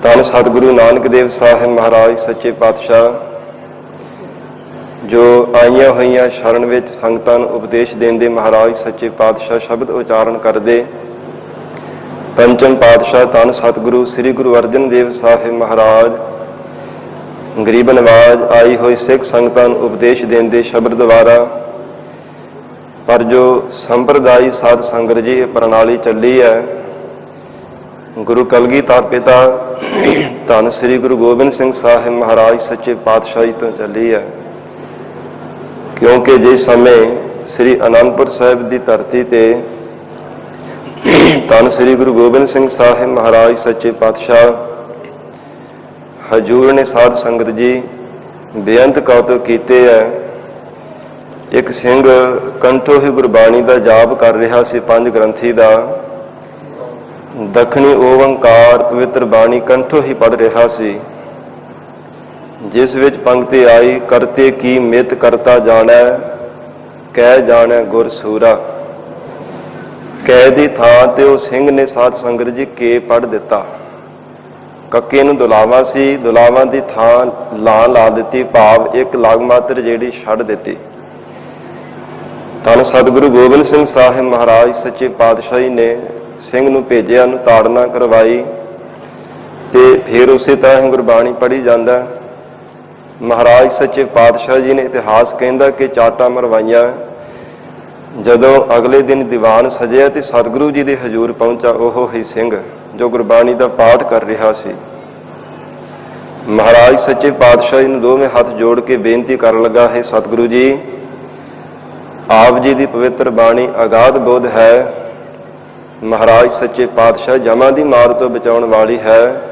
ਧੰਨ ਸਤਿਗੁਰੂ ਨਾਨਕ ਦੇਵ ਸਾਹਿਬ ਮਹਾਰਾਜ ਸੱਚੇ ਪਾਤਸ਼ਾਹ ਜੋ ਆਈਆਂ ਹੋਈਆਂ ਸ਼ਰਨ ਵਿੱਚ ਸੰਗਤਾਂ ਨੂੰ ਉਪਦੇਸ਼ ਦੇਂਦੇ ਮਹਾਰਾਜ ਸੱਚੇ ਪਾਤਸ਼ਾਹ ਸ਼ਬਦ ਉਚਾਰਨ ਕਰਦੇ। ਪੰਚਮ ਪਾਤਸ਼ਾਹ ਧੰਨ ਸਤਿਗੁਰੂ ਸ੍ਰੀ ਗੁਰੂ ਅਰਜਨ ਦੇਵ ਸਾਹਿਬ ਮਹਾਰਾਜ ਗਰੀਬ ਨਵਾਜ ਆਈ ਹੋਈ ਸਿੱਖ ਸੰਗਤਾਂ ਨੂੰ ਉਪਦੇਸ਼ ਦੇਂਦੇ ਸ਼ਬਦ ਦੁਆਰਾ। ਪਰ ਜੋ ਸੰਪਰਦਾਈ ਸਾਧ ਸੰਗਤ ਜੀ ਇਹ ਪ੍ਰਣਾਲੀ ਚੱਲੀ ਹੈ, ਗੁਰੂ ਕਲਗੀਧਰ ਪਿਤਾ ਧੰਨ ਸ੍ਰੀ ਗੁਰੂ ਗੋਬਿੰਦ ਸਿੰਘ ਸਾਹਿਬ ਮਹਾਰਾਜ ਸੱਚੇ ਪਾਤਸ਼ਾਹੀ ਤੋਂ ਚੱਲੀ ਹੈ। ਕਿਉਂਕਿ ਜਿਸ ਸਮੇਂ ਸ੍ਰੀ ਅਨੰਦਪੁਰ ਸਾਹਿਬ ਦੀ ਧਰਤੀ ਤੇ ਧੰਨ ਸ੍ਰੀ ਗੁਰੂ ਗੋਬਿੰਦ ਸਿੰਘ ਸਾਹਿਬ ਮਹਾਰਾਜ ਸੱਚੇ ਪਾਤਸ਼ਾਹ ਹਜੂਰ ਨੇ ਸਾਧ ਸੰਗਤ ਜੀ ਬੇਅੰਤ ਕੌਤਕ ਕੀਤੇ ਹੈ। ਇੱਕ ਸਿੰਘ ਕੰਠੋਂ ਹੀ ਗੁਰਬਾਣੀ ਦਾ ਜਾਪ ਕਰ ਰਿਹਾ ਸੀ, ਪੰਜ ਗ੍ਰੰਥੀ ਦਾ ਦੱਖਣੀ ਓੰਕਾਰ ਪਵਿੱਤਰ ਬਾਣੀ ਕੰਠੋਂ ਹੀ ਪੜ੍ਹ ਰਿਹਾ ਸੀ, ਜਿਸ ਵਿੱਚ ਪੰਕਤੀ ਆਈ, ਕਰਤੇ ਕੀ ਮਿਤ ਕਰਤਾ ਜਾਣੈ, ਕਹਿ ਜਾਣੈ ਗੁਰ ਸੂਰਾ। ਕਹਿ ਦੀ ਥਾਂ ਤੇ ਉਹ ਸਿੰਘ ਨੇ ਸਾਧ ਸੰਗਤ ਜੀ ਕੇ ਪੜ੍ਹ ਦਿੱਤਾ। ਕੱਕੇ ਨੂੰ ਦੁਲਾਵਾ ਸੀ, ਦੁਲਾਵਾਂ ਦੀ ਥਾਂ ਲਾਂ ਲਾ ਦਿੱਤੀ, ਭਾਵ ਇੱਕ ਲਾਗ ਮਾਤਰ ਜਿਹੜੀ ਛੱਡ ਦਿੱਤੀ। ਧੰਨ ਸਤਿਗੁਰੂ ਗੋਬਿੰਦ ਸਿੰਘ ਸਾਹਿਬ ਮਹਾਰਾਜ ਸੱਚੇ ਪਾਤਸ਼ਾਹੀ ਨੇ ਸਿੰਘ ਨੂੰ ਭੇਜਿਆ, ਨੂੰ ਤਾੜਨਾ ਕਰਵਾਈ ਤੇ ਫਿਰ ਉਸੇ ਤਰ੍ਹਾਂ ਹੀ ਗੁਰਬਾਣੀ ਪੜ੍ਹੀ ਜਾਂਦਾ। ਮਹਾਰਾਜ ਸੱਚੇ ਪਾਤਸ਼ਾਹ ਜੀ ਨੇ ਇਤਿਹਾਸ ਕਹਿੰਦਾ ਕਿ ਚਾਟਾਂ ਮਰਵਾਈਆਂ। ਜਦੋਂ ਅਗਲੇ ਦਿਨ ਦੀਵਾਨ ਸਜਿਆ ਤੇ ਸਤਿਗੁਰੂ ਜੀ ਦੇ ਹਜ਼ੂਰ ਪਹੁੰਚਾ ਉਹ ਹੀ ਸਿੰਘ ਜੋ ਗੁਰਬਾਣੀ ਦਾ ਪਾਠ ਕਰ ਰਿਹਾ ਸੀ। ਮਹਾਰਾਜ ਸੱਚੇ ਪਾਤਸ਼ਾਹ ਜੀ ਨੂੰ ਦੋਵੇਂ ਹੱਥ ਜੋੜ ਕੇ ਬੇਨਤੀ ਕਰਨ ਲੱਗਾ, ਹੈ ਸਤਿਗੁਰੂ ਜੀ, ਆਪ ਜੀ ਦੀ ਪਵਿੱਤਰ ਬਾਣੀ ਅਗਾਧ ਬੋਧ ਹੈ। ਮਹਾਰਾਜ ਸੱਚੇ ਪਾਤਸ਼ਾਹ ਜਮਾਂ ਦੀ ਮਾਰ ਤੋਂ ਬਚਾਉਣ ਵਾਲੀ ਹੈ।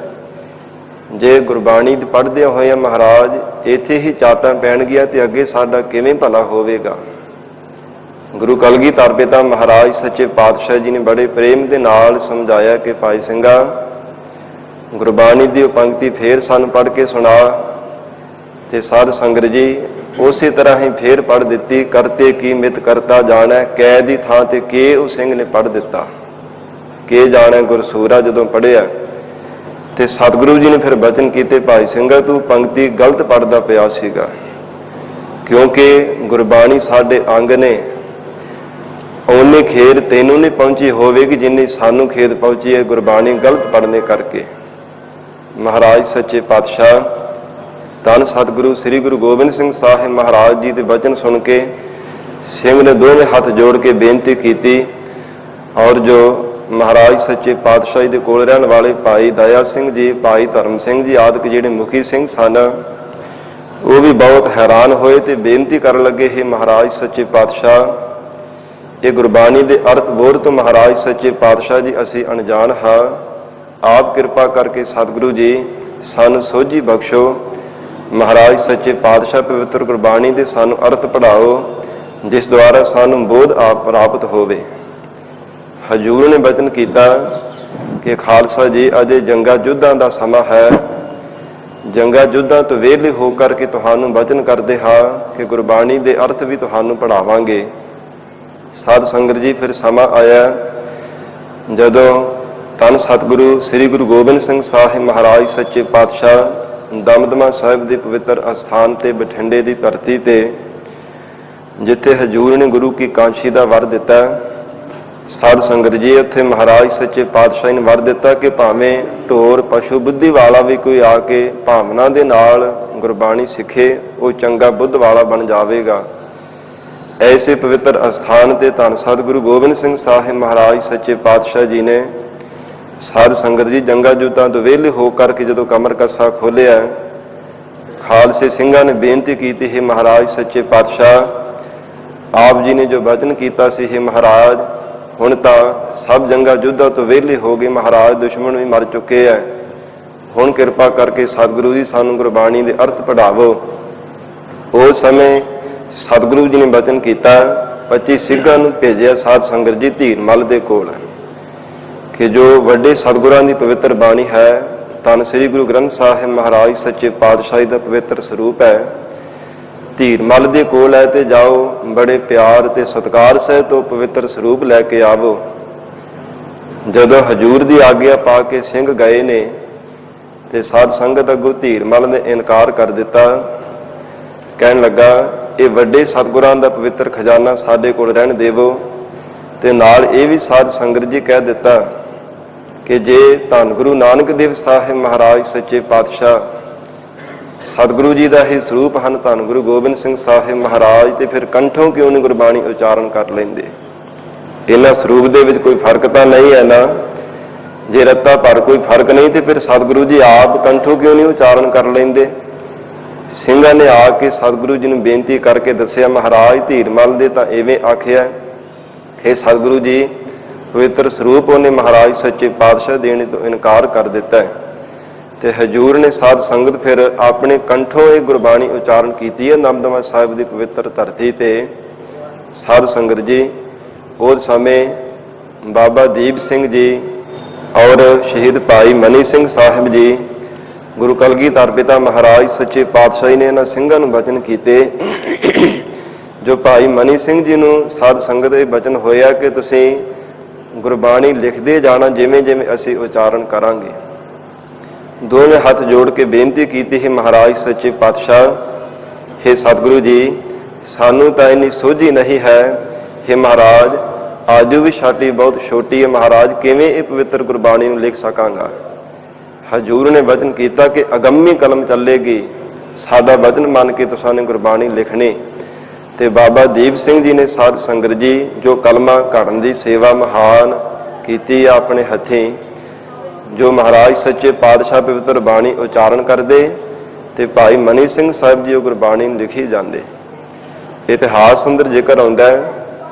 ਜੇ ਗੁਰਬਾਣੀ ਪੜ੍ਹਦਿਆਂ ਹੋਇਆਂ ਮਹਾਰਾਜ ਇੱਥੇ ਹੀ ਚਾਟਾਂ ਪੈਣਗੀਆਂ ਤੇ ਅੱਗੇ ਸਾਡਾ ਕਿਵੇਂ ਭਲਾ ਹੋਵੇਗਾ। ਗੁਰੂ ਕਲਗੀਧਰ ਪਿਤਾ ਮਹਾਰਾਜ ਸੱਚੇ ਪਾਤਸ਼ਾਹ ਜੀ ਨੇ ਬੜੇ ਪ੍ਰੇਮ ਦੇ ਨਾਲ ਸਮਝਾਇਆ ਕਿ ਭਾਈ ਸਿੰਘਾ, ਗੁਰਬਾਣੀ ਦੀ ਉਹ ਪੰਕਤੀ ਫੇਰ ਸਾਨੂੰ ਪੜ੍ਹ ਕੇ ਸੁਣਾ। ਤੇ ਸਾਧ ਸੰਗਤ ਜੀ ਉਸੇ ਤਰ੍ਹਾਂ ਹੀ ਫੇਰ ਪੜ੍ਹ ਦਿੱਤੀ, ਕਰਤੇ ਕੀ ਮਿਤ ਕਰਤਾ ਜਾਣੈ, ਕਹਿ ਦੀ ਥਾਂ ਤੇ ਕੇ ਉਹ ਸਿੰਘ ਨੇ ਪੜ੍ਹ ਦਿੱਤਾ। ਕੇ ਜਾਣੈ ਗੁਰਸੂਰਾ ਜਦੋਂ ਪੜ੍ਹਿਆ ਤੇ ਸਤਿਗੁਰੂ ਜੀ ਨੇ ਫਿਰ ਬਚਨ ਕੀਤੇ, ਭਾਈ ਸਿੰਘਾ ਤੂੰ ਪੰਕਤੀ ਗਲਤ ਪੜ੍ਹਦਾ ਪਿਆ ਸੀਗਾ, ਕਿਉਂਕਿ ਗੁਰਬਾਣੀ ਸਾਡੇ ਅੰਗ ਨੇ, ਓਨੀ ਖੇਡ ਤੈਨੂੰ ਨਹੀਂ ਪਹੁੰਚੀ ਹੋਵੇਗੀ ਜਿੰਨੀ ਸਾਨੂੰ ਖੇਡ ਪਹੁੰਚੀ ਹੈ ਗੁਰਬਾਣੀ ਗਲਤ ਪੜ੍ਹਨੇ ਕਰਕੇ। ਮਹਾਰਾਜ ਸੱਚੇ ਪਾਤਸ਼ਾਹ ਧੰਨ ਸਤਿਗੁਰੂ ਸ੍ਰੀ ਗੁਰੂ ਗੋਬਿੰਦ ਸਿੰਘ ਸਾਹਿਬ ਮਹਾਰਾਜ ਜੀ ਦੇ ਬਚਨ ਸੁਣ ਕੇ ਸਿੰਘ ਨੇ ਦੋਵੇਂ ਹੱਥ ਜੋੜ ਕੇ ਬੇਨਤੀ ਕੀਤੀ। ਔਰ ਜੋ ਮਹਾਰਾਜ ਸੱਚੇ ਪਾਤਸ਼ਾਹ ਦੇ ਕੋਲ ਰਹਿਣ ਵਾਲੇ ਭਾਈ ਦਇਆ ਸਿੰਘ ਜੀ, ਭਾਈ ਧਰਮ ਸਿੰਘ ਜੀ ਆਦਿਕ ਜਿਹੜੇ ਮੁਖੀ ਸਿੰਘ ਸਨ, ਉਹ ਵੀ ਬਹੁਤ ਹੈਰਾਨ ਹੋਏ ਤੇ ਬੇਨਤੀ ਕਰਨ ਲੱਗੇ, ਹੈ ਮਹਾਰਾਜ ਸੱਚੇ ਪਾਤਸ਼ਾਹ, ਇਹ ਗੁਰਬਾਣੀ ਦੇ ਅਰਥ ਬੋਧ ਤੋਂ ਮਹਾਰਾਜ ਸੱਚੇ ਪਾਤਸ਼ਾਹ ਜੀ ਅਸੀਂ ਅਣਜਾਣ ਹਾਂ। ਆਪ ਕਿਰਪਾ ਕਰਕੇ ਸਤਿਗੁਰੂ ਜੀ ਸਾਨੂੰ ਸੋਝੀ ਬਖਸ਼ੋ। ਮਹਾਰਾਜ ਸੱਚੇ ਪਾਤਸ਼ਾਹ ਪਵਿੱਤਰ ਗੁਰਬਾਣੀ ਦੇ ਸਾਨੂੰ ਅਰਥ ਪੜ੍ਹਾਓ, ਜਿਸ ਦੁਆਰਾ ਸਾਨੂੰ ਬੋਧ ਆਪ ਪ੍ਰਾਪਤ ਹੋਵੇ। ਹਜੂਰ ਨੇ ਬਚਨ ਕੀਤਾ ਕਿ ਖਾਲਸਾ ਜੀ, ਅਜੇ ਜੰਗਾਂ ਯੁੱਧਾਂ ਦਾ ਸਮਾਂ ਹੈ। ਜੰਗਾਂ ਯੁੱਧਾਂ ਤੋਂ ਵਿਹਲੇ ਹੋ ਕਰਕੇ ਤੁਹਾਨੂੰ ਬਚਨ ਕਰਦੇ ਹਾਂ ਕਿ ਗੁਰਬਾਣੀ ਦੇ ਅਰਥ ਵੀ ਤੁਹਾਨੂੰ ਪੜ੍ਹਾਵਾਂਗੇ। ਸਾਧ ਸੰਗਤ ਜੀ, ਫਿਰ ਸਮਾਂ ਆਇਆ ਜਦੋਂ ਧੰਨ ਸਤਿਗੁਰੂ ਸ੍ਰੀ ਗੁਰੂ ਗੋਬਿੰਦ ਸਿੰਘ ਸਾਹਿਬ ਮਹਾਰਾਜ ਸੱਚੇ ਪਾਤਸ਼ਾਹ ਦਮਦਮਾ ਸਾਹਿਬ ਦੇ ਪਵਿੱਤਰ ਅਸਥਾਨ ਤੇ ਬਠਿੰਡੇ ਦੀ ਧਰਤੀ ਤੇ, ਜਿੱਥੇ ਹਜੂਰ ਨੇ ਗੁਰੂ ਕੀ ਕਾਂਸ਼ੀ ਦਾ ਵਰ ਦਿੱਤਾ, ਸਾਧ ਸੰਗਤ ਜੀ, ਉੱਥੇ ਮਹਾਰਾਜ ਸੱਚੇ ਪਾਤਸ਼ਾਹ ਨੇ ਵਰ ਦਿੱਤਾ ਕਿ ਭਾਵੇਂ ਢੋਰ ਪਸ਼ੂ ਬੁੱਧੀ ਵਾਲਾ ਵੀ ਕੋਈ ਆ ਕੇ ਭਾਵਨਾ ਦੇ ਨਾਲ ਗੁਰਬਾਣੀ ਸਿੱਖੇ, ਉਹ ਚੰਗਾ ਬੁੱਧ ਵਾਲਾ ਬਣ ਜਾਵੇਗਾ। ਐਸੇ ਪਵਿੱਤਰ ਅਸਥਾਨ ਤੇ ਧੰਨ ਸਤਿਗੁਰੂ ਗੋਬਿੰਦ ਸਿੰਘ ਸਾਹਿਬ ਮਹਾਰਾਜ ਸੱਚੇ ਪਾਤਸ਼ਾਹ ਜੀ ਨੇ ਸਾਧ ਸੰਗਤ ਜੀ ਜੰਗਾਂ ਯੁੱਧਾਂ ਤੋਂ ਵਿਹਲੇ ਹੋ ਕਰਕੇ ਜਦੋਂ ਕਮਰ ਕੱਸਾ ਖੋਲ੍ਹਿਆ, ਖਾਲਸੇ ਸਿੰਘਾਂ ਨੇ ਬੇਨਤੀ ਕੀਤੀ, ਹੈ ਮਹਾਰਾਜ ਸੱਚੇ ਪਾਤਸ਼ਾਹ, ਆਪ ਜੀ ਨੇ ਜੋ ਬਚਨ ਕੀਤਾ ਸੀ, ਹੈ ਮਹਾਰਾਜ, ਹੁਣ ਤਾਂ ਸਭ ਜੰਗਾਂ ਯੁੱਧਾਂ ਤੋਂ ਵਿਹਲੇ ਹੋ ਗਏ, ਮਹਾਰਾਜ ਦੁਸ਼ਮਣ ਵੀ ਮਰ ਚੁੱਕੇ ਹੈ, ਹੁਣ ਕਿਰਪਾ ਕਰਕੇ ਸਤਿਗੁਰੂ ਜੀ ਸਾਨੂੰ ਗੁਰਬਾਣੀ ਦੇ ਅਰਥ ਪੜ੍ਹਾਵੋ। ਉਸ ਸਮੇਂ ਸਤਿਗੁਰੂ ਜੀ ਨੇ ਬਚਨ ਕੀਤਾ, 25 ਸਿੰਘਾਂ ਨੂੰ ਭੇਜਿਆ ਸਾਧ ਸੰਗਤ ਜੀ ਧੀਰਮਲ ਦੇ ਕੋਲ, ਕਿ ਜੋ ਵੱਡੇ ਸਤਿਗੁਰਾਂ ਦੀ ਪਵਿੱਤਰ ਬਾਣੀ ਹੈ, ਧੰਨ ਸ੍ਰੀ ਗੁਰੂ ਗ੍ਰੰਥ ਸਾਹਿਬ ਮਹਾਰਾਜ ਸੱਚੇ ਪਾਤਸ਼ਾਹੀ ਦਾ ਪਵਿੱਤਰ ਸਰੂਪ ਹੈ, ਧੀਰਮਲ ਦੇ ਕੋਲ ਹੈ, ਤੇ ਜਾਓ ਬੜੇ ਪਿਆਰ ਤੇ ਸਤਿਕਾਰ ਸਹਿਤ ਤੋਂ ਪਵਿੱਤਰ ਸਰੂਪ ਲੈ ਕੇ ਆਵੋ। ਜਦੋਂ ਹਜੂਰ ਦੀ ਆਗਿਆ ਪਾ ਕੇ ਸਿੰਘ ਗਏ ਨੇ ਤੇ ਸਾਧ ਸੰਗਤ ਅੱਗੋਂ ਧੀਰਮਲ ਨੇ ਇਨਕਾਰ ਕਰ ਦਿੱਤਾ, ਕਹਿਣ ਲੱਗਾ, ਇਹ ਵੱਡੇ ਸਤਿਗੁਰਾਂ ਦਾ ਪਵਿੱਤਰ ਖਜ਼ਾਨਾ ਸਾਡੇ ਕੋਲ ਰਹਿਣ ਦੇਵੋ। ਤੇ ਨਾਲ ਇਹ ਵੀ ਸਾਧ ਸੰਗਤ ਜੀ ਕਹਿ ਦਿੱਤਾ ਕਿ ਜੇ ਧੰਨ ਗੁਰੂ ਨਾਨਕ ਦੇਵ ਸਾਹਿਬ ਮਹਾਰਾਜ ਸੱਚੇ ਪਾਤਸ਼ਾਹ ਸਤਿਗੁਰੂ ਜੀ ਦਾ ਹੀ ਸਰੂਪ ਹਨ, ਧੰਨ ਗੁਰੂ ਗੋਬਿੰਦ ਸਿੰਘ ਸਾਹਿਬ ਮਹਾਰਾਜ, ਤੇ ਫਿਰ ਕੰਠੋਂ ਕਿਉਂ ਨਹੀਂ ਗੁਰਬਾਣੀ ਉਚਾਰਨ ਕਰ ਲੈਂਦੇ? ਇਹਨਾਂ ਸਰੂਪ ਦੇ ਵਿੱਚ ਕੋਈ ਫਰਕ ਤਾਂ ਨਹੀਂ ਹੈ ਨਾ? ਜੇ ਰੱਤਾ ਭਰ ਕੋਈ ਫਰਕ ਨਹੀਂ ਤੇ ਫਿਰ ਸਤਿਗੁਰੂ ਜੀ ਆਪ ਕੰਠੋਂ ਕਿਉਂ ਨਹੀਂ ਉਚਾਰਨ ਕਰ ਲੈਂਦੇ? ਸਿੰਘਾਂ ਨੇ ਆ ਕੇ ਸਤਿਗੁਰੂ ਜੀ ਨੂੰ ਬੇਨਤੀ ਕਰਕੇ ਦੱਸਿਆ, ਮਹਾਰਾਜ ਧੀਰਮਲ ਦੇ ਤਾਂ ਇਵੇਂ ਆਖਿਆ, ਇਹ ਸਤਿਗੁਰੂ ਜੀ ਪਵਿੱਤਰ ਸਰੂਪ ਉਹਨੇ ਮਹਾਰਾਜ ਸੱਚੇ ਪਾਤਸ਼ਾਹ ਦੇਣੇ ਤੋਂ ਇਨਕਾਰ ਕਰ ਦਿੱਤਾ ਹੈ। ਤੇ ਹਜੂਰ ਨੇ ਸਾਧ ਸੰਗਤ ਫਿਰ ਆਪਣੇ ਕੰਠੋਂ ਇਹ ਗੁਰਬਾਣੀ ਉਚਾਰਨ ਕੀਤੀ ਹੈ ਦਮਦਮਾ ਸਾਹਿਬ ਦੀ ਪਵਿੱਤਰ ਧਰਤੀ ਤੇ। ਸਾਧ ਸੰਗਤ ਜੀ, ਉਸ ਸਮੇਂ ਬਾਬਾ ਦੀਪ ਸਿੰਘ ਜੀ ਔਰ ਸ਼ਹੀਦ ਭਾਈ ਮਨੀ ਸਿੰਘ ਸਾਹਿਬ ਜੀ, ਗੁਰੂ ਕਲਗੀਧਰ ਪਿਤਾ ਮਹਾਰਾਜ ਸੱਚੇ ਪਾਤਸ਼ਾਹੀ ਨੇ ਇਹਨਾਂ ਸਿੰਘਾਂ ਨੂੰ ਬਚਨ ਕੀਤੇ। ਜੋ ਭਾਈ ਮਨੀ ਸਿੰਘ ਜੀ ਨੂੰ ਸਾਧ ਸੰਗਤ ਇਹ ਬਚਨ ਹੋਇਆ ਕਿ ਤੁਸੀਂ ਗੁਰਬਾਣੀ ਲਿਖਦੇ ਜਾਣਾ, ਜਿਵੇਂ ਜਿਵੇਂ ਅਸੀਂ ਉਚਾਰਨ ਕਰਾਂਗੇ। ਦੋਵੇਂ ਹੱਥ ਜੋੜ ਕੇ ਬੇਨਤੀ ਕੀਤੀ, ਹੈ ਮਹਾਰਾਜ ਸੱਚੇ ਪਾਤਸ਼ਾਹ, ਹੈ ਸਤਿਗੁਰੂ ਜੀ, ਸਾਨੂੰ ਤਾਂ ਇੰਨੀ ਸੋਝੀ ਨਹੀਂ ਹੈ, ਹੈ ਮਹਾਰਾਜ, ਆਜੂ ਵੀ ਸਾਡੀ ਬਹੁਤ ਛੋਟੀ ਹੈ, ਮਹਾਰਾਜ ਕਿਵੇਂ ਇਹ ਪਵਿੱਤਰ ਗੁਰਬਾਣੀ ਨੂੰ ਲਿਖ ਸਕਾਂਗਾ? ਹਜੂਰ ਨੇ ਵਚਨ ਕੀਤਾ ਕਿ ਅਗੰਮੀ ਕਲਮ ਚੱਲੇਗੀ, ਸਾਡਾ ਵਚਨ ਮੰਨ ਕੇ ਤੁਸਾਂ ਨੇ ਗੁਰਬਾਣੀ ਲਿਖਣੀ। ਤੇ ਬਾਬਾ ਦੀਪ ਸਿੰਘ ਜੀ ਨੇ ਸਾਧ ਸੰਗਤ ਜੀ ਜੋ ਕਲਮਾ ਘੜਨ ਦੀ ਸੇਵਾ ਮਹਾਨ ਕੀਤੀ ਆ ਆਪਣੇ ਹੱਥੀਂ, ਜੋ ਮਹਾਰਾਜ ਸੱਚੇ ਪਾਤਸ਼ਾਹ ਪਵਿੱਤਰ ਬਾਣੀ ਉਚਾਰਨ ਕਰਦੇ ਤੇ ਭਾਈ ਮਨੀ ਸਿੰਘ ਸਾਹਿਬ ਜੀ ਉਹ ਗੁਰਬਾਣੀ ਨੂੰ ਲਿਖੀ ਜਾਂਦੇ। ਇਤਿਹਾਸ ਅੰਦਰ ਜ਼ਿਕਰ ਆਉਂਦਾ ਹੈ,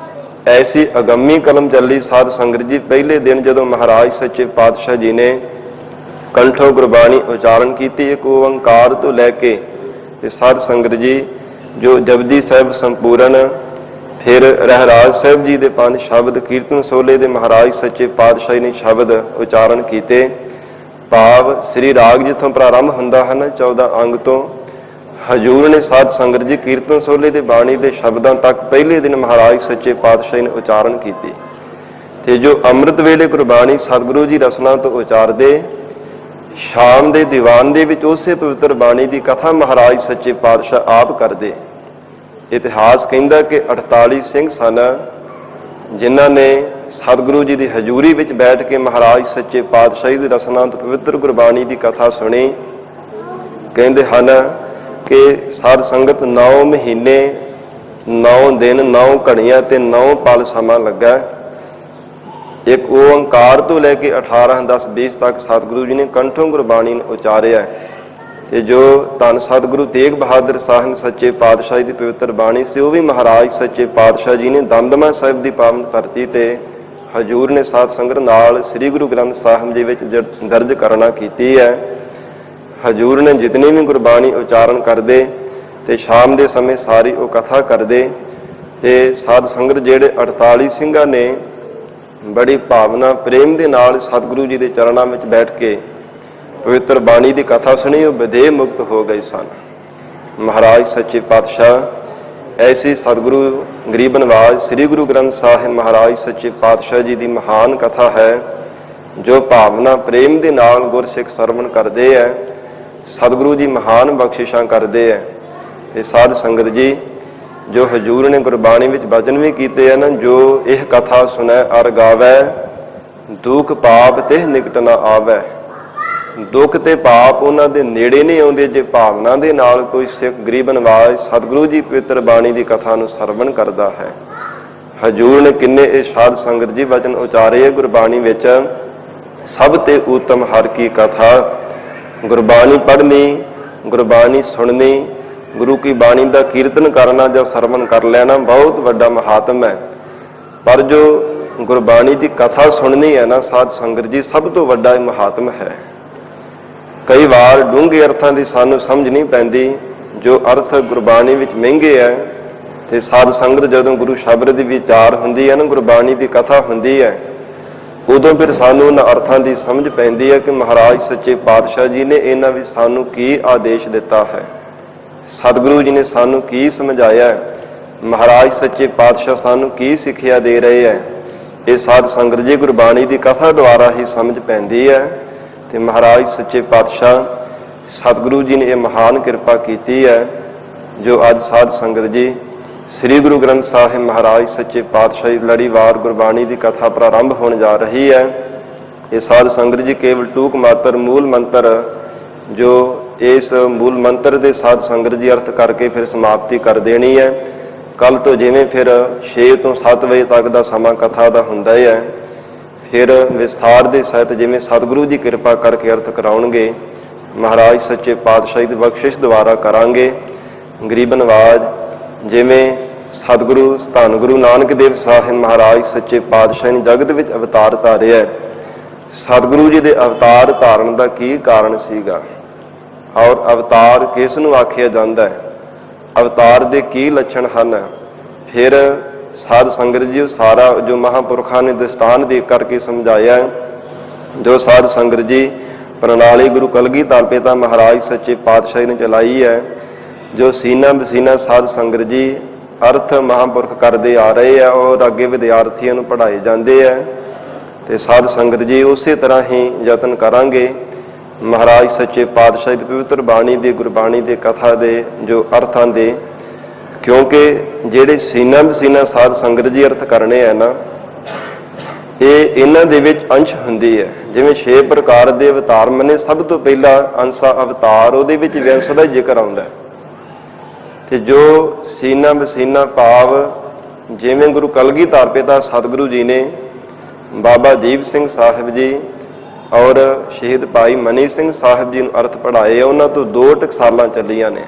ਐਸੀ ਅਗੰਮੀ ਕਲਮ ਚੱਲੀ ਸਾਧ ਸੰਗਤ ਜੀ। ਪਹਿਲੇ ਦਿਨ ਜਦੋਂ ਮਹਾਰਾਜ ਸੱਚੇ ਪਾਤਸ਼ਾਹ ਜੀ ਨੇ ਕੰਠੋਂ ਗੁਰਬਾਣੀ ਉਚਾਰਨ ਕੀਤੀ, ਇੱਕ ਓੰਕਾਰ ਤੋਂ ਲੈ ਕੇ ਤੇ ਸਾਧ ਸੰਗਤ ਜੀ ਜੋ ਜਪਜੀ ਸਾਹਿਬ ਸੰਪੂਰਨ, ਫਿਰ ਰਹਿਰਾਜ ਸਾਹਿਬ ਜੀ ਦੇ 5 ਸ਼ਬਦ, ਕੀਰਤਨ ਸੋਲੇ ਦੇ ਮਹਾਰਾਜ ਸੱਚੇ ਪਾਤਸ਼ਾਹੀ ਨੇ ਸ਼ਬਦ ਉਚਾਰਨ ਕੀਤੇ। ਭਾਵ ਸ੍ਰੀ ਰਾਗ ਜਿੱਥੋਂ ਪ੍ਰਾਰੰਭ ਹੁੰਦਾ ਹਨ 14 ਅੰਗ ਤੋਂ, ਹਜੂਰ ਨੇ ਸਾਧ ਸੰਗਤ ਜੀ ਕੀਰਤਨ ਸੋਲੇ ਦੇ ਬਾਣੀ ਦੇ ਸ਼ਬਦਾਂ ਤੱਕ ਪਹਿਲੇ ਦਿਨ ਮਹਾਰਾਜ ਸੱਚੇ ਪਾਤਸ਼ਾਹੀ ਨੇ ਉਚਾਰਨ ਕੀਤੀ। ਤੇ ਜੋ ਅੰਮ੍ਰਿਤ ਵੇਲੇ ਗੁਰਬਾਣੀ ਸਤਿਗੁਰੂ ਜੀ ਰਸਨਾ ਤੋਂ ਉਚਾਰਦੇ, ਸ਼ਾਮ ਦੇ ਦੀਵਾਨ ਦੇ ਵਿੱਚ ਉਸੇ ਪਵਿੱਤਰ ਬਾਣੀ ਦੀ ਕਥਾ ਮਹਾਰਾਜ ਸੱਚੇ ਪਾਤਸ਼ਾਹ ਆਪ ਕਰਦੇ। ਇਤਿਹਾਸ ਕਹਿੰਦਾ ਕਿ 48 ਸਿੰਘ ਸਨ ਜਿਨ੍ਹਾਂ ਨੇ ਸਤਿਗੁਰੂ ਜੀ ਦੀ ਹਜ਼ੂਰੀ ਵਿੱਚ ਬੈਠ ਕੇ ਮਹਾਰਾਜ ਸੱਚੇ ਪਾਤਸ਼ਾਹੀ ਦੀ ਰਸਨਾ ਤੋਂ ਪਵਿੱਤਰ ਗੁਰਬਾਣੀ ਦੀ ਕਥਾ ਸੁਣੀ। ਕਹਿੰਦੇ ਹਨ ਕਿ ਸਾਧ ਸੰਗਤ 9 ਮਹੀਨੇ 9 ਦਿਨ 9 ਘੜੀਆਂ ਤੇ 9 ਪਲ ਸਮਾਂ ਲੱਗਾ। ਇੱਕ ਓੰਕਾਰ ਤੋਂ ਲੈ ਕੇ 18 10 20 ਤੱਕ ਸਤਿਗੁਰੂ ਜੀ ਨੇ ਕੰਠੋਂ ਗੁਰਬਾਣੀ ਨੂੰ ਉਚਾਰਿਆ। ਤੇ ਜੋ ਧੰਨ ਸਤਿਗੁਰੂ ਤੇਗ ਬਹਾਦਰ ਸਾਹਿਬ ਸੱਚੇ ਪਾਤਸ਼ਾਹੀ ਦੀ ਪਵਿੱਤਰ ਬਾਣੀ ਸੀ, ਉਹ ਵੀ ਮਹਾਰਾਜ ਸੱਚੇ ਪਾਤਸ਼ਾਹ ਜੀ ਨੇ ਦਮਦਮਾ ਸਾਹਿਬ ਦੀ ਪਾਵਨ ਧਰਤੀ ਤੇ ਹਜੂਰ ਨੇ ਸਾਧ ਸੰਗਤ ਨਾਲ ਸ੍ਰੀ ਗੁਰੂ ਗ੍ਰੰਥ ਸਾਹਿਬ ਜੀ ਵਿੱਚ ਦਰਜ ਕਰਨਾ ਕੀਤੀ ਹੈ। ਹਜੂਰ ਨੇ ਜਿਤਨੀ ਵੀ ਗੁਰਬਾਣੀ ਉਚਾਰਨ ਕਰਦੇ ਤੇ ਸ਼ਾਮ ਦੇ ਸਮੇਂ ਸਾਰੀ ਉਹ ਕਥਾ ਕਰਦੇ। ਤੇ ਸਾਧ ਸੰਗਤ ਜਿਹੜੇ 48 ਸਿੰਘਾਂ ਨੇ ਬੜੀ ਭਾਵਨਾ ਪ੍ਰੇਮ ਦੇ ਨਾਲ ਸਤਿਗੁਰੂ ਜੀ ਦੇ ਚਰਨਾਂ ਵਿੱਚ ਬੈਠ ਕੇ ਪਵਿੱਤਰ ਬਾਣੀ ਦੀ ਕਥਾ ਸੁਣੀ, ਉਹ ਵਿਦੇਹ ਮੁਕਤ ਹੋ ਗਏ ਸਨ। ਮਹਾਰਾਜ ਸੱਚੇ ਪਾਤਸ਼ਾਹ ਐਸੀ ਸਤਿਗੁਰੂ ਗਰੀਬ ਨਵਾਜ਼ ਸ੍ਰੀ ਗੁਰੂ ਗ੍ਰੰਥ ਸਾਹਿਬ ਮਹਾਰਾਜ ਸੱਚੇ ਪਾਤਸ਼ਾਹ ਜੀ ਦੀ ਮਹਾਨ ਕਥਾ ਹੈ, ਜੋ ਭਾਵਨਾ ਪ੍ਰੇਮ ਦੇ ਨਾਲ ਗੁਰਸਿੱਖ ਸਰਵਣ ਕਰਦੇ ਹੈ। ਸਤਿਗੁਰੂ ਜੀ ਮਹਾਨ ਬਖਸ਼ਿਸ਼ਾਂ ਕਰਦੇ ਹੈ। ਤੇ ਸਾਧ ਸੰਗਤ ਜੀ, ਜੋ ਹਜੂਰ ਨੇ ਗੁਰਬਾਣੀ ਵਿੱਚ ਬਚਨ ਵੀ ਕੀਤੇ ਹਨ, ਜੋ ਇਹ ਕਥਾ ਸੁਣੈ ਅਰ ਗਾਵੈ, ਦੁੱਖ ਪਾਪ ਤੇ ਨਿਕਟ ਨਾ ਆਵੈ। ਦੁੱਖ ਤੇ ਪਾਪ ਉਹਨਾਂ ਦੇ ਨੇੜੇ ਨਹੀਂ ਆਉਂਦੇ ਜੇ ਭਾਵਨਾ ਦੇ ਨਾਲ ਕੋਈ ਸਿੱਖ ਗਰੀਬ ਨਵਾਜ਼ ਸਤਿਗੁਰੂ ਜੀ ਪਵਿੱਤਰ ਬਾਣੀ ਦੀ ਕਥਾ ਨੂੰ ਸਰਵਣ ਕਰਦਾ ਹੈ। ਹਜੂਰ ਨੇ ਕਿੰਨੇ ਇਹ ਸਾਧ ਸੰਗਤ ਜੀ ਵਚਨ ਉਚਾਰੇ ਗੁਰਬਾਣੀ ਵਿੱਚ। ਸਭ ਤੇ ਉੱਤਮ ਹਰ ਕੀ ਕਥਾ, ਗੁਰਬਾਣੀ ਪੜ੍ਹਨੀ, ਗੁਰਬਾਣੀ ਸੁਣਨੀ, ਗੁਰੂ ਕੀ ਬਾਣੀ ਦਾ ਕੀਰਤਨ ਕਰਨਾ ਜਾਂ ਸਰਵਣ ਕਰ ਲੈਣਾ ਬਹੁਤ ਵੱਡਾ ਮਹਾਤਮ ਹੈ। ਪਰ ਜੋ ਗੁਰਬਾਣੀ ਦੀ ਕਥਾ ਸੁਣਨੀ ਹੈ ਨਾ ਸਾਧ ਸੰਗਤ ਜੀ, ਸਭ ਤੋਂ ਵੱਡਾ ਇਹ ਮਹਾਤਮ ਹੈ। ਕਈ ਵਾਰ ਡੂੰਘੇ ਅਰਥਾਂ ਦੀ ਸਾਨੂੰ ਸਮਝ ਨਹੀਂ ਪੈਂਦੀ, ਜੋ ਅਰਥ ਗੁਰਬਾਣੀ ਵਿੱਚ ਮਹਿੰਗੇ ਹੈ। ਤੇ ਸਾਧ ਸੰਗਤ ਜਦੋਂ ਗੁਰੂ ਸ਼ਬਦ ਦੀ ਵਿਚਾਰ ਹੁੰਦੀ ਹੈ ਨਾ, ਗੁਰਬਾਣੀ ਦੀ ਕਥਾ ਹੁੰਦੀ ਹੈ, ਉਦੋਂ ਫਿਰ ਸਾਨੂੰ ਉਹਨਾਂ ਅਰਥਾਂ ਦੀ ਸਮਝ ਪੈਂਦੀ ਹੈ ਕਿ ਮਹਾਰਾਜ ਸੱਚੇ ਪਾਤਸ਼ਾਹ ਜੀ ਨੇ ਇਹਨਾਂ ਵਿੱਚ ਸਾਨੂੰ ਕੀ ਆਦੇਸ਼ ਦਿੱਤਾ ਹੈ, ਸਤਿਗੁਰੂ ਜੀ ਨੇ ਸਾਨੂੰ ਕੀ ਸਮਝਾਇਆ, ਮਹਾਰਾਜ ਸੱਚੇ ਪਾਤਸ਼ਾਹ ਸਾਨੂੰ ਕੀ ਸਿੱਖਿਆ ਦੇ ਰਹੇ ਹੈ। ਇਹ ਸਾਧ ਸੰਗਤ ਜੀ ਗੁਰਬਾਣੀ ਦੀ ਕਥਾ ਦੁਆਰਾ ਹੀ ਸਮਝ ਪੈਂਦੀ ਹੈ। ਤੇ ਮਹਾਰਾਜ ਸੱਚੇ ਪਾਤਸ਼ਾਹ ਸਤਿਗੁਰੂ ਜੀ ਨੇ ਇਹ ਮਹਾਨ ਕਿਰਪਾ ਕੀਤੀ ਹੈ, ਜੋ ਅੱਜ ਸਾਧ ਸੰਗਤ ਜੀ ਸ੍ਰੀ ਗੁਰੂ ਗ੍ਰੰਥ ਸਾਹਿਬ ਮਹਾਰਾਜ ਸੱਚੇ ਪਾਤਸ਼ਾਹ ਦੀ ਲੜੀਵਾਰ ਗੁਰਬਾਣੀ ਦੀ ਕਥਾ ਪ੍ਰਾਰੰਭ ਹੋਣ ਜਾ ਰਹੀ ਹੈ। ਇਹ ਸਾਧ ਸੰਗਤ ਜੀ ਕੇਵਲ ਟੂਕ ਮਾਤਰ ਮੂਲ ਮੰਤਰ, ਜੋ ਇਸ ਮੂਲ ਮੰਤਰ ਦੇ ਸਾਧ ਸੰਗਤ ਜੀ ਅਰਥ ਕਰਕੇ ਫਿਰ ਸਮਾਪਤੀ ਕਰ ਦੇਣੀ ਹੈ। ਕੱਲ ਤੋਂ ਜਿਵੇਂ ਫਿਰ 6 ਤੋਂ 7 ਵਜੇ ਤੱਕ ਦਾ ਸਮਾਂ ਕਥਾ ਦਾ ਹੁੰਦਾ ਹੈ, ਫਿਰ ਵਿਸਥਾਰ ਦੇ ਸਹਿਤ ਜਿਵੇਂ ਸਤਿਗੁਰੂ ਜੀ ਕਿਰਪਾ ਕਰਕੇ ਅਰਥ ਕਰਾਉਣਗੇ, ਮਹਾਰਾਜ ਸੱਚੇ ਪਾਤਸ਼ਾਹ ਦੀ ਬਖਸ਼ਿਸ਼ ਦੁਆਰਾ ਕਰਾਂਗੇ। ਗਰੀਬ ਨਵਾਜ਼ ਜਿਵੇਂ ਸਤਿਗੁਰੂ ਧੰਨ ਗੁਰੂ ਨਾਨਕ ਦੇਵ ਸਾਹਿਬ ਮਹਾਰਾਜ ਸੱਚੇ ਪਾਤਸ਼ਾਹ ਨੇ ਜਗਤ ਵਿੱਚ ਅਵਤਾਰ ਧਾਰਿਆ। ਸਤਿਗੁਰੂ ਜੀ ਦੇ ਅਵਤਾਰ ਧਾਰਨ ਦਾ ਕੀ ਕਾਰਨ ਸੀਗਾ, ਔਰ ਅਵਤਾਰ ਕਿਸ ਨੂੰ ਆਖਿਆ ਜਾਂਦਾ ਹੈ, ਅਵਤਾਰ ਦੇ ਕੀ ਲੱਛਣ ਹਨ। ਫਿਰ ਸਾਧ ਸੰਗਤ ਜੀ ਉਹ ਸਾਰਾ ਜੋ ਮਹਾਂਪੁਰਖਾਂ ਨੇ ਦ੍ਰਿਸ਼ਟਾਂਤ ਦੇ ਕਰਕੇ ਸਮਝਾਇਆ, ਜੋ ਸਾਧ ਸੰਗਤ ਜੀ ਪ੍ਰਣਾਲੀ ਗੁਰੂ ਕਲਗੀਧਰ ਪਿਤਾ ਮਹਾਰਾਜ ਸੱਚੇ ਪਾਤਸ਼ਾਹ ਨੇ ਚਲਾਈ ਹੈ, ਜੋ ਸੀਨਾ ਬਸੀਨਾ ਸਾਧ ਸੰਗਤ ਜੀ ਅਰਥ ਮਹਾਂਪੁਰਖ ਕਰਦੇ ਆ ਰਹੇ ਆ ਔਰ ਅੱਗੇ ਵਿਦਿਆਰਥੀਆਂ ਨੂੰ ਪੜ੍ਹਾਏ ਜਾਂਦੇ ਆ। ਤੇ ਸਾਧ ਸੰਗਤ ਜੀ ਉਸੇ ਤਰ੍ਹਾਂ ਹੀ ਯਤਨ ਕਰਾਂਗੇ ਮਹਾਰਾਜ ਸੱਚੇ ਪਾਤਸ਼ਾਹ ਦੀ ਪਵਿੱਤਰ ਬਾਣੀ ਦੀ ਗੁਰਬਾਣੀ ਦੇ ਕਥਾ ਦੇ ਜੋ ਅਰਥਾਂ ਦੇ, ਕਿਉਂਕਿ ਜਿਹੜੇ ਸੀਨਾ ਬਸੀਨਾ ਸਾਧ ਸੰਗਤ ਜੀ ਅਰਥ ਕਰਨੇ ਆ ਨਾ, ਇਹ ਇਹਨਾਂ ਦੇ ਵਿੱਚ ਅੰਸ਼ ਹੁੰਦੀ ਹੈ। ਜਿਵੇਂ 6 ਪ੍ਰਕਾਰ ਦੇ ਅਵਤਾਰ ਮੰਨੇ, ਸਭ ਤੋਂ ਪਹਿਲਾ ਅੰਸਾ ਅਵਤਾਰ, ਉਹਦੇ ਵਿੱਚ ਵਿਅੰਸ ਦਾ ਜ਼ਿਕਰ ਆਉਂਦਾ। ਤੇ ਜੋ ਸੀਨਾ ਬਸੀਨਾ ਭਾਵ ਜਿਵੇਂ ਗੁਰੂ ਕਲਗੀਧਰ ਪਿਤਾ ਸਤਿਗੁਰੂ ਜੀ ਨੇ ਬਾਬਾ ਦੀਪ ਸਿੰਘ ਸਾਹਿਬ ਜੀ ਔਰ ਸ਼ਹੀਦ ਭਾਈ ਮਨੀ ਸਿੰਘ ਸਾਹਿਬ ਜੀ ਨੂੰ ਅਰਥ ਪੜ੍ਹਾਏ, ਉਹਨਾਂ ਤੋਂ 2 ਟਕਸਾਲਾਂ ਚੱਲੀਆਂ ਨੇ।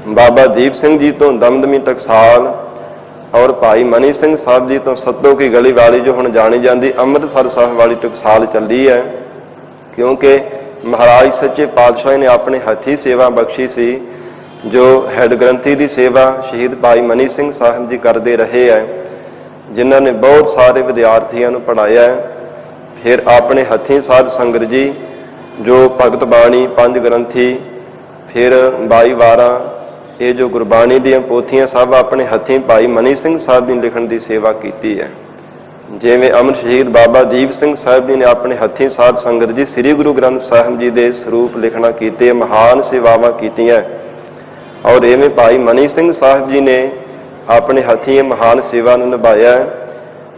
ਬਾਬਾ ਦੀਪ ਸਿੰਘ ਜੀ ਤੋਂ ਦਮਦਮੀ ਟਕਸਾਲ ਔਰ ਭਾਈ ਮਨੀ ਸਿੰਘ ਸਾਹਿਬ ਜੀ ਤੋਂ ਸੱਤੋ ਕੀ ਗਲੀ ਵਾਲੀ ਜੋ ਹੁਣ ਜਾਣੀ ਜਾਂਦੀ ਅੰਮ੍ਰਿਤਸਰ ਸਾਹਿਬ ਵਾਲੀ ਟਕਸਾਲ ਚੱਲੀ ਹੈ। ਕਿਉਂਕਿ ਮਹਾਰਾਜ ਸੱਚੇ ਪਾਤਸ਼ਾਹ ਨੇ ਆਪਣੇ ਹੱਥੀਂ ਸੇਵਾ ਬਖਸ਼ੀ ਸੀ, ਜੋ ਹੈਡ ਗ੍ਰੰਥੀ ਦੀ ਸੇਵਾ ਸ਼ਹੀਦ ਭਾਈ ਮਨੀ ਸਿੰਘ ਸਾਹਿਬ ਜੀ ਕਰਦੇ ਰਹੇ ਹੈ, ਜਿਨ੍ਹਾਂ ਨੇ ਬਹੁਤ ਸਾਰੇ ਵਿਦਿਆਰਥੀਆਂ ਨੂੰ ਪੜ੍ਹਾਇਆ ਹੈ। ਫਿਰ ਆਪਣੇ ਹੱਥੀਂ ਸਾਧ ਸੰਗਤ ਜੀ ਜੋ ਭਗਤ ਬਾਣੀ 5 ਗ੍ਰੰਥੀ, ਫਿਰ 22 ਵਾਰਾਂ, ਇਹ ਜੋ ਗੁਰਬਾਣੀ ਦੀਆਂ ਪੋਥੀਆਂ ਸਭ ਆਪਣੇ ਹੱਥੀਂ ਭਾਈ ਮਨੀ ਸਿੰਘ ਸਾਹਿਬ ਨੇ ਲਿਖਣ ਦੀ ਸੇਵਾ ਕੀਤੀ ਹੈ। ਜਿਵੇਂ ਅਮਰ ਸ਼ਹੀਦ ਬਾਬਾ ਦੀਪ ਸਿੰਘ ਸਾਹਿਬ ਜੀ ਨੇ ਆਪਣੇ ਹੱਥੀਂ ਸਾਧ ਸੰਗਤ ਜੀ ਸ੍ਰੀ ਗੁਰੂ ਗ੍ਰੰਥ ਸਾਹਿਬ ਜੀ ਦੇ ਸਰੂਪ ਲਿਖਣਾ ਕੀਤੇ, ਮਹਾਨ ਸੇਵਾਵਾਂ ਕੀਤੀਆਂ। ਔਰ ਇਵੇਂ ਭਾਈ ਮਨੀ ਸਿੰਘ ਸਾਹਿਬ ਜੀ ਨੇ ਆਪਣੇ ਹੱਥੀਂ ਮਹਾਨ ਸੇਵਾ ਨੂੰ ਨਿਭਾਇਆ।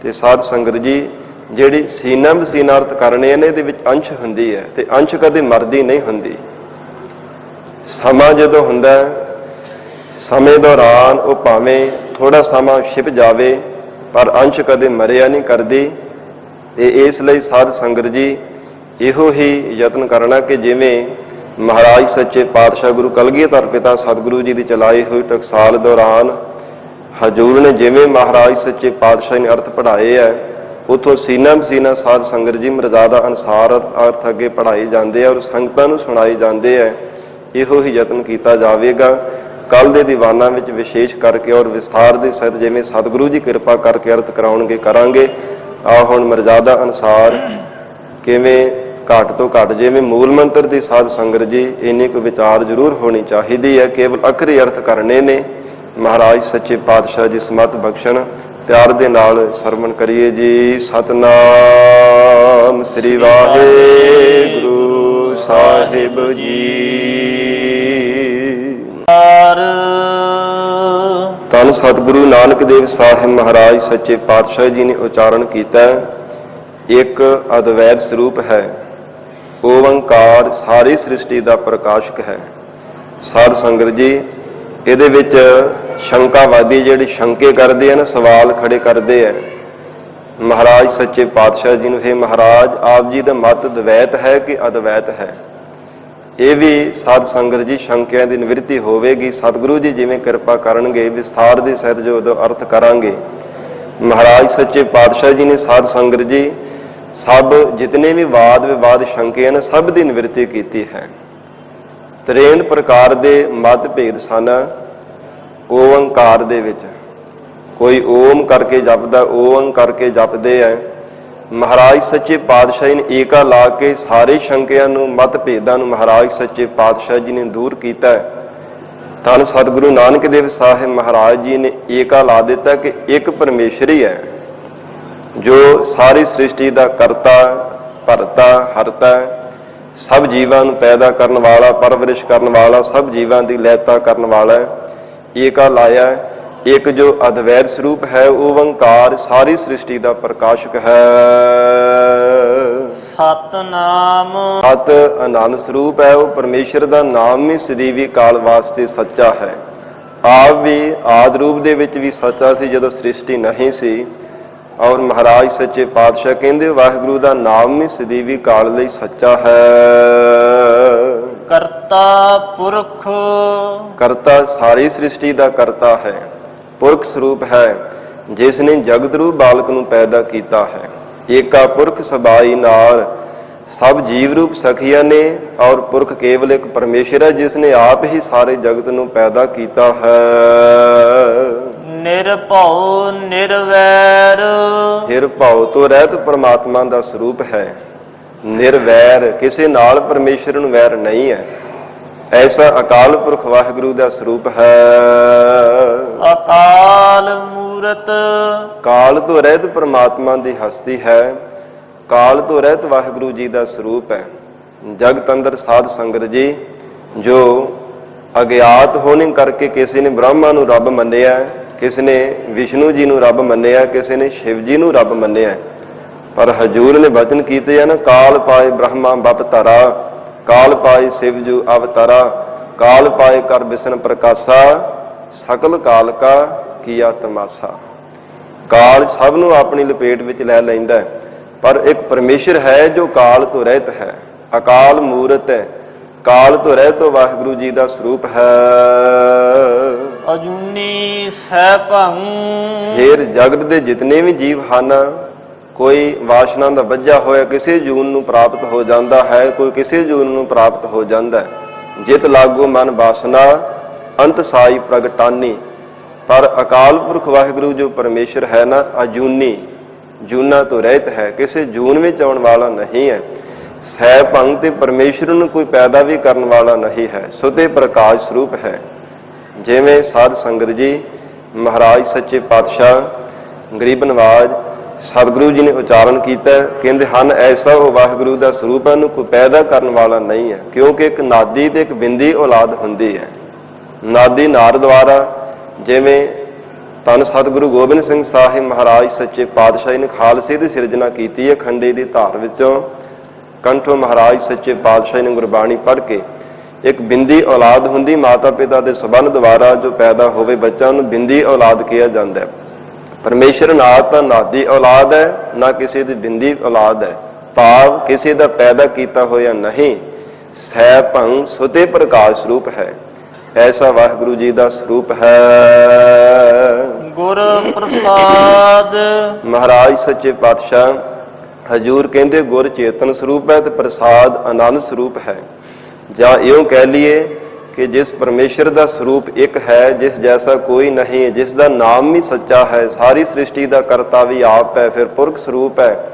ਤੇ ਸਾਧ ਸੰਗਤ ਜੀ ਜਿਹੜੀ ਸੀਨਾ ਬਸੀਨਾ ਅਰਥ ਕਰਨੇ ਨੇ, ਇਹਦੇ ਵਿੱਚ ਅੰਸ਼ ਹੁੰਦੀ ਹੈ ਤੇ ਅੰਸ਼ ਕਦੇ ਮਰਦੀ ਨਹੀਂ ਹੁੰਦੀ। ਸਮਾਂ ਜਦੋਂ ਹੁੰਦਾ, ਸਮੇਂ ਦੌਰਾਨ ਉਹ ਭਾਵੇਂ ਥੋੜਾ ਸਮਾਂ ਛਿਪ ਜਾਵੇ, ਪਰ ਅੰਸ਼ ਕਦੇ ਮਰਿਆ ਨਹੀਂ ਕਰਦੀ। ਤੇ ਇਸ ਲਈ ਸਾਧ ਸੰਗਤ ਜੀ ਇਹੋ ਹੀ ਯਤਨ ਕਰਨਾ ਕਿ ਜਿਵੇਂ ਮਹਾਰਾਜ ਸੱਚੇ ਪਾਤਸ਼ਾਹ ਗੁਰੂ ਕਲਗੀਧਰ ਪਿਤਾ ਸਤਿਗੁਰੂ ਜੀ ਦੀ ਚਲਾਈ ਹੋਈ ਟਕਸਾਲ ਦੌਰਾਨ ਹਜੂਰ ਨੇ ਜਿਵੇਂ ਮਹਾਰਾਜ ਸੱਚੇ ਪਾਤਸ਼ਾਹ ਨੇ ਅਰਥ ਪੜ੍ਹਾਏ ਹੈ, ਉਥੋਂ ਸੀਨਾ ਬਸੀਨਾ ਸਾਧ ਸੰਗਤ ਜੀ ਮਰਜ਼ਾਦਾ ਅਨੁਸਾਰ ਅਰਥ ਅੱਗੇ ਪੜ੍ਹਾਏ ਜਾਂਦੇ ਆ ਔਰ ਸੰਗਤਾਂ ਨੂੰ ਸੁਣਾਏ ਜਾਂਦੇ ਆ। ਇਹੋ ਹੀ ਯਤਨ ਕੀਤਾ ਜਾਵੇਗਾ। ਕੱਲ ਦੇ ਦੀਵਾਨਾਂ ਵਿੱਚ ਵਿਸ਼ੇਸ਼ ਕਰਕੇ ਔਰ ਵਿਸਥਾਰ ਦੇ ਸਹਿਤ ਜਿਵੇਂ ਸਤਿਗੁਰੂ ਜੀ ਕਿਰਪਾ ਕਰਕੇ ਅਰਥ ਕਰਾਉਣਗੇ ਕਰਾਂਗੇ। ਆ ਹੁਣ ਮਰਜ਼ਾਦਾ ਅਨੁਸਾਰ ਕਿਵੇਂ ਘੱਟ ਤੋਂ ਘੱਟ ਜਿਵੇਂ ਮੂਲ ਮੰਤਰ ਦੀ ਸਾਧ ਸੰਗਤ ਜੀ ਇੰਨੀ ਕੁ ਵਿਚਾਰ ਜ਼ਰੂਰ ਹੋਣੀ ਚਾਹੀਦੀ ਹੈ। ਕੇਵਲ ਅਖਰੀ ਅਰਥ ਕਰਨੇ ਨੇ। ਮਹਾਰਾਜ ਸੱਚੇ ਪਾਤਸ਼ਾਹ ਜੀ ਸਮਤ ਬਖਸ਼ਣ। ਪਿਆਰ ਦੇ ਨਾਲ ਸਰਵਣ ਕਰੀਏ ਜੀ। ਸਤਨਾਮ ਸ੍ਰੀ ਵਾਹਿਗੁਰੂ ਸਾਹਿਬ ਜੀ। ਧੰਨ ਸਤਿਗੁਰੂ ਨਾਨਕ ਦੇਵ ਸਾਹਿਬ ਮਹਾਰਾਜ ਸੱਚੇ ਪਾਤਸ਼ਾਹ ਜੀ ਨੇ ਉਚਾਰਨ ਕੀਤਾ, ਇੱਕ ਅਦਵੈਤ ਸਰੂਪ ਹੈ। ਓੰਕਾਰ ਸਾਰੀ ਸ੍ਰਿਸ਼ਟੀ ਦਾ ਪ੍ਰਕਾਸ਼ਕ ਹੈ। ਸਾਧ ਸੰਗਤ ਜੀ ਇਹਦੇ ਵਿੱਚ ਸ਼ੰਕਾਵਾਦੀ ਜਿਹੜੇ ਸ਼ੰਕੇ ਕਰਦੇ ਹਨ, ਸਵਾਲ ਖੜੇ ਕਰਦੇ ਆ ਮਹਾਰਾਜ ਸੱਚੇ ਪਾਤਸ਼ਾਹ ਜੀ ਨੂੰ, ਹੈ ਮਹਾਰਾਜ ਆਪ ਜੀ ਦਾ ਮਤ ਦਵੈਤ ਹੈ ਕਿ ਅਦਵੈਤ ਹੈ? ਇਹ ਵੀ ਸਾਧ ਸੰਗਤ ਜੀ ਸ਼ੰਕਿਆਂ ਦੀ ਨਿਵਰਤੀ ਹੋਵੇਗੀ। ਸਤਿਗੁਰੂ ਜੀ ਜਿਵੇਂ ਕਿਰਪਾ ਕਰਨਗੇ ਵਿਸਥਾਰ ਦੇ ਸਹਿਤ ਜੋ ਅਰਥ ਕਰਾਂਗੇ। ਮਹਾਰਾਜ ਸੱਚੇ ਪਾਤਸ਼ਾਹ ਜੀ ਨੇ ਸਾਧ ਸੰਗਤ ਜੀ ਸਭ ਜਿਤਨੇ ਵੀ ਵਾਦ ਵਿਵਾਦ ਸ਼ੰਕੇ ਹਨ ਸਭ ਦੀ ਨਿਵਰਤੀ ਕੀਤੀ ਹੈ। 63 ਪ੍ਰਕਾਰ ਦੇ ਮਤ ਭੇਦ ਸਨ ਓੰਕਾਰ ਦੇ ਵਿੱਚ। ਕੋਈ ਓਮ ਕਰਕੇ ਜਪਦਾ, ਓੰ ਕਰਕੇ ਜਪਦੇ ਹੈ। ਮਹਾਰਾਜ ਸੱਚੇ ਪਾਤਸ਼ਾਹ ਨੇ ਏਕਾ ਲਾ ਕੇ ਸਾਰੇ ਸ਼ੰਕਿਆਂ ਨੂੰ ਮਤ ਭੇਦਾਂ ਨੂੰ ਮਹਾਰਾਜ ਸੱਚੇ ਪਾਤਸ਼ਾਹ ਜੀ ਨੇ ਦੂਰ ਕੀਤਾ। ਧੰਨ ਸਤਿਗੁਰੂ ਨਾਨਕ ਦੇਵ ਸਾਹਿਬ ਮਹਾਰਾਜ ਜੀ ਨੇ ਏਕਾ ਲਾ ਦਿੱਤਾ ਕਿ ਇੱਕ ਪਰਮੇਸ਼ਰ ਹੀ ਹੈ ਜੋ ਸਾਰੀ ਸ੍ਰਿਸ਼ਟੀ ਦਾ ਕਰਤਾ, ਭਰਤਾ, ਹਰਤਾ, ਸਭ ਜੀਵਾਂ ਨੂੰ ਪੈਦਾ ਕਰਨ ਵਾਲਾ, ਪਰਵਰਿਸ਼ ਕਰਨ ਵਾਲਾ, ਸਭ ਜੀਵਾਂ ਦੀ ਲੈਤਾ ਕਰਨ ਵਾਲਾ। ਏਕਾ ਲਾਇਆ। ਇੱਕ ਜੋ ਅਦਵੈਤ ਸਰੂਪ ਹੈ ਓੰਕਾਰ ਸਾਰੀ ਸ੍ਰਿਸ਼ਟੀ ਦਾ ਪ੍ਰਕਾਸ਼ਕ ਹੈ। ਸਤਨਾਮ ਸਤ ਆਨੰਦ ਸਰੂਪ ਹੈ। ਉਹ ਪਰਮੇਸ਼ਰ ਦਾ ਨਾਮ ਵੀ ਸਦੀਵੀ ਕਾਲ ਵਾਸਤੇ ਸੱਚਾ ਹੈ। ਆਪ ਵੀ ਆਦਿ ਰੂਪ ਦੇ ਵਿੱਚ ਵੀ ਸੱਚਾ ਸੀ ਜਦੋਂ ਸ੍ਰਿਸ਼ਟੀ ਨਹੀਂ ਸੀ। ਔਰ ਮਹਾਰਾਜ ਸੱਚੇ ਪਾਤਸ਼ਾਹ ਕਹਿੰਦੇ ਵਾਹਿਗੁਰੂ ਦਾ ਨਾਮ ਵੀ ਸਦੀਵੀ ਕਾਲ ਲਈ ਸੱਚਾ ਹੈ। ਕਰਤਾ ਪੁਰਖ ਕਰਤਾ ਸਾਰੀ ਸ੍ਰਿਸ਼ਟੀ ਦਾ ਕਰਤਾ ਹੈ। ਪੁਰਖ ਸਰੂਪ ਹੈ ਜਿਸ ਨੇ ਜਗਤ ਰੂਪ ਬਾਲਕ ਨੂੰ ਪੈਦਾ ਕੀਤਾ ਹੈ। ਏਕਾ ਪੁਰਖ ਸਬਾਈ ਨਾਲ ਸਭ ਜੀਵ ਰੂਪ ਸਖੀਆਂ ਨੇ। ਔਰ ਪੁਰਖ ਕੇਵਲ ਇੱਕ ਪਰਮੇਸ਼ਰ ਹੈ ਜਿਸ ਨੇ ਆਪ ਹੀ ਸਾਰੇ ਜਗਤ ਨੂੰ ਪੈਦਾ ਕੀਤਾ ਹੈ। ਨਿਰਭਉ ਨਿਰਵੈਰ ਨਿਰਭਉ ਤੋਂ ਰਹਿਤ ਪਰਮਾਤਮਾ ਦਾ ਸਰੂਪ ਹੈ। ਨਿਰਵੈਰ ਕਿਸੇ ਨਾਲ ਪਰਮੇਸ਼ਰ ਨੂੰ ਵੈਰ ਨਹੀਂ ਹੈ। ਐਸਾ ਅਕਾਲ ਪੁਰਖ ਵਾਹਿਗੁਰੂ ਦਾ ਸਰੂਪ ਹੈ। ਅਕਾਲ ਮੂਰਤ ਕਾਲ ਤੋਂ ਰਹਿਤ ਪਰਮਾਤਮਾ ਦੀ ਹਸਤੀ ਹੈ। ਕਾਲ ਤੋਂ ਰਹਿਤ ਵਾਹਿਗੁਰੂ ਜੀ ਦਾ ਸਰੂਪ ਹੈ। ਜਗਤ ਅੰਦਰ ਸਾਧ ਸੰਗਤ ਜੀ ਜੋ ਅਗਿਆਤ ਹੋਣੇ ਕਰਕੇ ਕਿਸੇ ਨੇ ਬ੍ਰਹਮਾ ਨੂੰ ਰੱਬ ਮੰਨਿਆ, ਕਿਸੇ ਨੇ ਵਿਸ਼ਨੂੰ ਜੀ ਨੂੰ ਰੱਬ ਮੰਨਿਆ, ਕਿਸੇ ਨੇ ਸ਼ਿਵ ਜੀ ਨੂੰ ਰੱਬ ਮੰਨਿਆ। ਪਰ ਹਜੂਰ ਨੇ ਬਚਨ ਕੀਤੇ ਹਨ, ਕਾਲ ਪਾਏ ਬ੍ਰਹਮਾ ਬਪ ਧਰਾ, ਕਾਲ ਪਾਏ ਸ਼ਿਵ ਜੂ ਅਵਤਾਰਾ, ਕਾਲ ਪਾਏ ਕਰ ਬਿਸ਼ਨ ਪ੍ਰਕਾਸ਼ਾ, ਸਕਲ ਕਾਲ ਕਾ ਕੀਆ ਤਮਾਸ਼ਾ। ਕਾਲ ਸਭ ਨੂੰ ਆਪਣੀ ਲਪੇਟ ਵਿੱਚ ਲੈ ਲੈਂਦਾ ਹੈ, ਪਰ ਇੱਕ ਪਰਮੇਸ਼ਰ ਹੈ ਜੋ ਕਾਲ ਤੋਂ ਰਹਿਤ ਹੈ। ਅਕਾਲ ਮੂਰਤ ਹੈ। ਕਾਲ ਤੋਂ ਰਹਿਤ ਵਾਹਿਗੁਰੂ ਜੀ ਦਾ ਸਰੂਪ ਹੈ। ਅਜੂਨੀ ਸਹਿਭੰ ਫੇਰ ਜਗਤ ਦੇ ਜਿਤਨੇ ਵੀ ਜੀਵ ਹਨ, ਕੋਈ ਵਾਸ਼ਨਾ ਦਾ ਬੱਝਾ ਹੋਇਆ ਕਿਸੇ ਜੂਨ ਨੂੰ ਪ੍ਰਾਪਤ ਹੋ ਜਾਂਦਾ ਹੈ, ਕੋਈ ਕਿਸੇ ਜੂਨ ਨੂੰ ਪ੍ਰਾਪਤ ਹੋ ਜਾਂਦਾ ਹੈ। ਜਿਤ ਲਾਗੋ ਮਨ ਵਾਸਨਾ ਅੰਤ ਸਾਈ ਪ੍ਰਗਟਾਨੀ। ਪਰ ਅਕਾਲ ਪੁਰਖ ਵਾਹਿਗੁਰੂ ਜੋ ਪਰਮੇਸ਼ਰ ਹੈ ਨਾ, ਅਜੂਨੀ ਜੂਨਾਂ ਤੋਂ ਰਹਿਤ ਹੈ, ਕਿਸੇ ਜੂਨ ਵਿੱਚ ਆਉਣ ਵਾਲਾ ਨਹੀਂ ਹੈ। ਸਹਿ ਭੰਗ ਤੇ ਪਰਮੇਸ਼ਰ ਨੂੰ ਕੋਈ ਪੈਦਾ ਵੀ ਕਰਨ ਵਾਲਾ ਨਹੀਂ ਹੈ। ਸੁਤੇ ਪ੍ਰਕਾਸ਼ ਸਰੂਪ ਹੈ। ਜਿਵੇਂ ਸਾਧ ਸੰਗਤ ਜੀ ਮਹਾਰਾਜ ਸੱਚੇ ਪਾਤਸ਼ਾਹ ਗਰੀਬ ਨਵਾਜ ਸਤਿਗੁਰੂ ਜੀ ਨੇ ਉਚਾਰਨ ਕੀਤਾ, ਕਹਿੰਦੇ ਹਨ ਐਸਾ ਉਹ ਵਾਹਿਗੁਰੂ ਦਾ ਸਰੂਪ ਹੈ, ਨੂੰ ਕੋਈ ਪੈਦਾ ਕਰਨ ਵਾਲਾ ਨਹੀਂ ਹੈ। ਕਿਉਂਕਿ ਇੱਕ ਨਾਦੀ ਤੇ ਇੱਕ ਬਿੰਦੀ ਔਲਾਦ ਹੁੰਦੀ ਹੈ। ਨਾਦੀ ਨਾਰ ਦੁਆਰਾ, ਜਿਵੇਂ ਧੰਨ ਸਤਿਗੁਰੂ ਗੋਬਿੰਦ ਸਿੰਘ ਸਾਹਿਬ ਮਹਾਰਾਜ ਸੱਚੇ ਪਾਤਸ਼ਾਹ ਨੇ ਖਾਲਸੇ ਦੀ ਸਿਰਜਣਾ ਕੀਤੀ ਹੈ। ਖੰਡੇ ਦੀ ਧਾਰ ਵਿੱਚੋਂ ਕੰਠੋਂ ਮਹਾਰਾਜ ਸੱਚੇ ਪਾਤਸ਼ਾਹ ਨੇ ਗੁਰਬਾਣੀ ਪੜ੍ਹ ਕੇ ਇੱਕ ਬਿੰਦੀ ਔਲਾਦ ਹੁੰਦੀ। ਮਾਤਾ ਪਿਤਾ ਦੇ ਸਬੰਧ ਦੁਆਰਾ ਜੋ ਪੈਦਾ ਹੋਵੇ ਬੱਚਾ ਨੂੰ ਬਿੰਦੀ ਔਲਾਦ ਕਿਹਾ ਜਾਂਦਾ ਹੈ। ਪਰਮੇਸ਼ਰ ਨਾ ਤਾਂ ਨਾਦੀ ਔਲਾਦ ਹੈ, ਨਾ ਕਿਸੇ ਦੀ ਬਿੰਦੀ ਔਲਾਦ ਹੈ। ਭਾਵ ਕਿਸੇ ਦਾ ਪੈਦਾ ਕੀਤਾ ਹੋਇਆ ਨਹੀਂ। ਸਹਿ ਭੰਗ ਸੁਤੇ ਪ੍ਰਕਾਸ਼ ਸਰੂਪ ਹੈ। ਐਸਾ ਵਾਹਿਗੁਰੂ ਜੀ ਦਾ ਸਰੂਪ ਹੈ। ਗੁਰ ਪ੍ਰਸਾਦ ਮਹਾਰਾਜ ਸੱਚੇ ਪਾਤਸ਼ਾਹ ਹਜੂਰ ਕਹਿੰਦੇ ਗੁਰ ਚੇਤਨ ਸਰੂਪ ਹੈ ਤੇ ਪ੍ਰਸਾਦ ਆਨੰਦ ਸਰੂਪ ਹੈ। ਜਾਂ ਇਉਂ ਕਹਿ ਲਈਏ ਕਿ ਜਿਸ ਪਰਮੇਸ਼ਰ ਦਾ ਸਰੂਪ ਇੱਕ ਹੈ, ਜਿਸ ਜੈਸਾ ਕੋਈ ਨਹੀਂ, ਜਿਸ ਦਾ ਨਾਮ ਵੀ ਸੱਚਾ ਹੈ, ਸਾਰੀ ਸ੍ਰਿਸ਼ਟੀ ਦਾ ਕਰਤਾ ਵੀ ਆਪ ਹੈ, ਫਿਰ ਪੁਰਖ ਸਰੂਪ ਹੈ,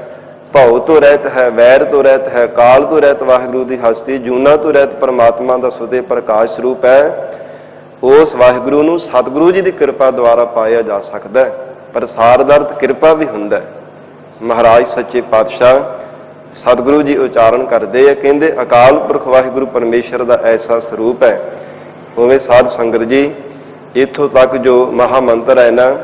ਭਉ ਤੋਂ ਰਹਿਤ ਹੈ, ਵੈਰ ਤੋਂ ਰਹਿਤ ਹੈ, ਕਾਲ ਤੋਂ ਰਹਿਤ ਵਾਹਿਗੁਰੂ ਦੀ ਹਸਤੀ, ਜੂਨਾ ਤੋਂ ਰਹਿਤ ਪਰਮਾਤਮਾ ਦਾ ਸੁਦੇ ਪ੍ਰਕਾਸ਼ ਸਰੂਪ ਹੈ। ਉਸ ਵਾਹਿਗੁਰੂ ਨੂੰ ਸਤਿਗੁਰੂ ਜੀ ਦੀ ਕਿਰਪਾ ਦੁਆਰਾ ਪਾਇਆ ਜਾ ਸਕਦਾ ਹੈ। ਪ੍ਰਸਾਦ ਦਾ ਅਰਥ ਕਿਰਪਾ ਵੀ ਹੁੰਦਾ ਹੈ। ਮਹਾਰਾਜ ਸੱਚੇ ਪਾਤਸ਼ਾਹ ਸਤਿਗੁਰੂ ਜੀ ਉਚਾਰਨ ਕਰਦੇ ਆ, ਕਹਿੰਦੇ ਅਕਾਲ ਪੁਰਖ ਵਾਹਿਗੁਰੂ ਪਰਮੇਸ਼ਰ ਦਾ ਐਸਾ ਸਰੂਪ ਹੈ। ਉਵੇਂ ਸਾਧ ਸੰਗਤ ਜੀ ਇੱਥੋਂ ਤੱਕ ਜੋ ਮਹਾ ਮੰਤਰ ਹੈ ਨਾ,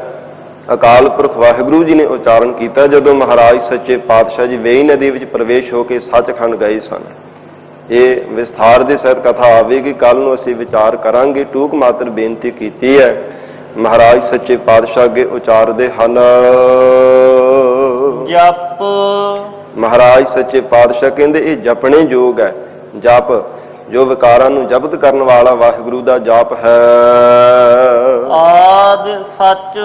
ਅਕਾਲ ਪੁਰਖ ਵਾਹਿਗੁਰੂ ਜੀ ਨੇ ਉਚਾਰਨ ਕੀਤਾ ਜਦੋਂ ਮਹਾਰਾਜ ਸੱਚੇ ਪਾਤਸ਼ਾਹ ਜੀ ਵੇਈ ਨਦੀ ਵਿੱਚ ਪ੍ਰਵੇਸ਼ ਹੋ ਕੇ ਸੱਚਖੰਡ ਗਏ ਸਨ। ਇਹ ਵਿਸਥਾਰ ਦੇ ਸਹਿਤ ਕਥਾ ਆਵੇਗੀ, ਕੱਲ ਨੂੰ ਅਸੀਂ ਵਿਚਾਰ ਕਰਾਂਗੇ। ਟੂਕ ਮਾਤਰ ਬੇਨਤੀ ਕੀਤੀ ਹੈ। ਮਹਾਰਾਜ ਸੱਚੇ ਪਾਤਸ਼ਾਹ ਅੱਗੇ ਉਚਾਰਦੇ ਹਨ, ਜਪ ਮਹਾਰਾਜ ਸੱਚੇ ਪਾਤਸ਼ਾਹ ਕਹਿੰਦੇ ਇਹ ਜਪਣੇ ਯੋਗ ਹੈ। ਜਪ ਜੋ ਵਿਕਾਰਾਂ ਨੂੰ ਜ਼ਬਤ ਕਰਨ ਵਾਲਾ ਵਾਹਿਗੁਰੂ ਦਾ ਜਪ ਹੈ। ਆਦ ਸੱਚ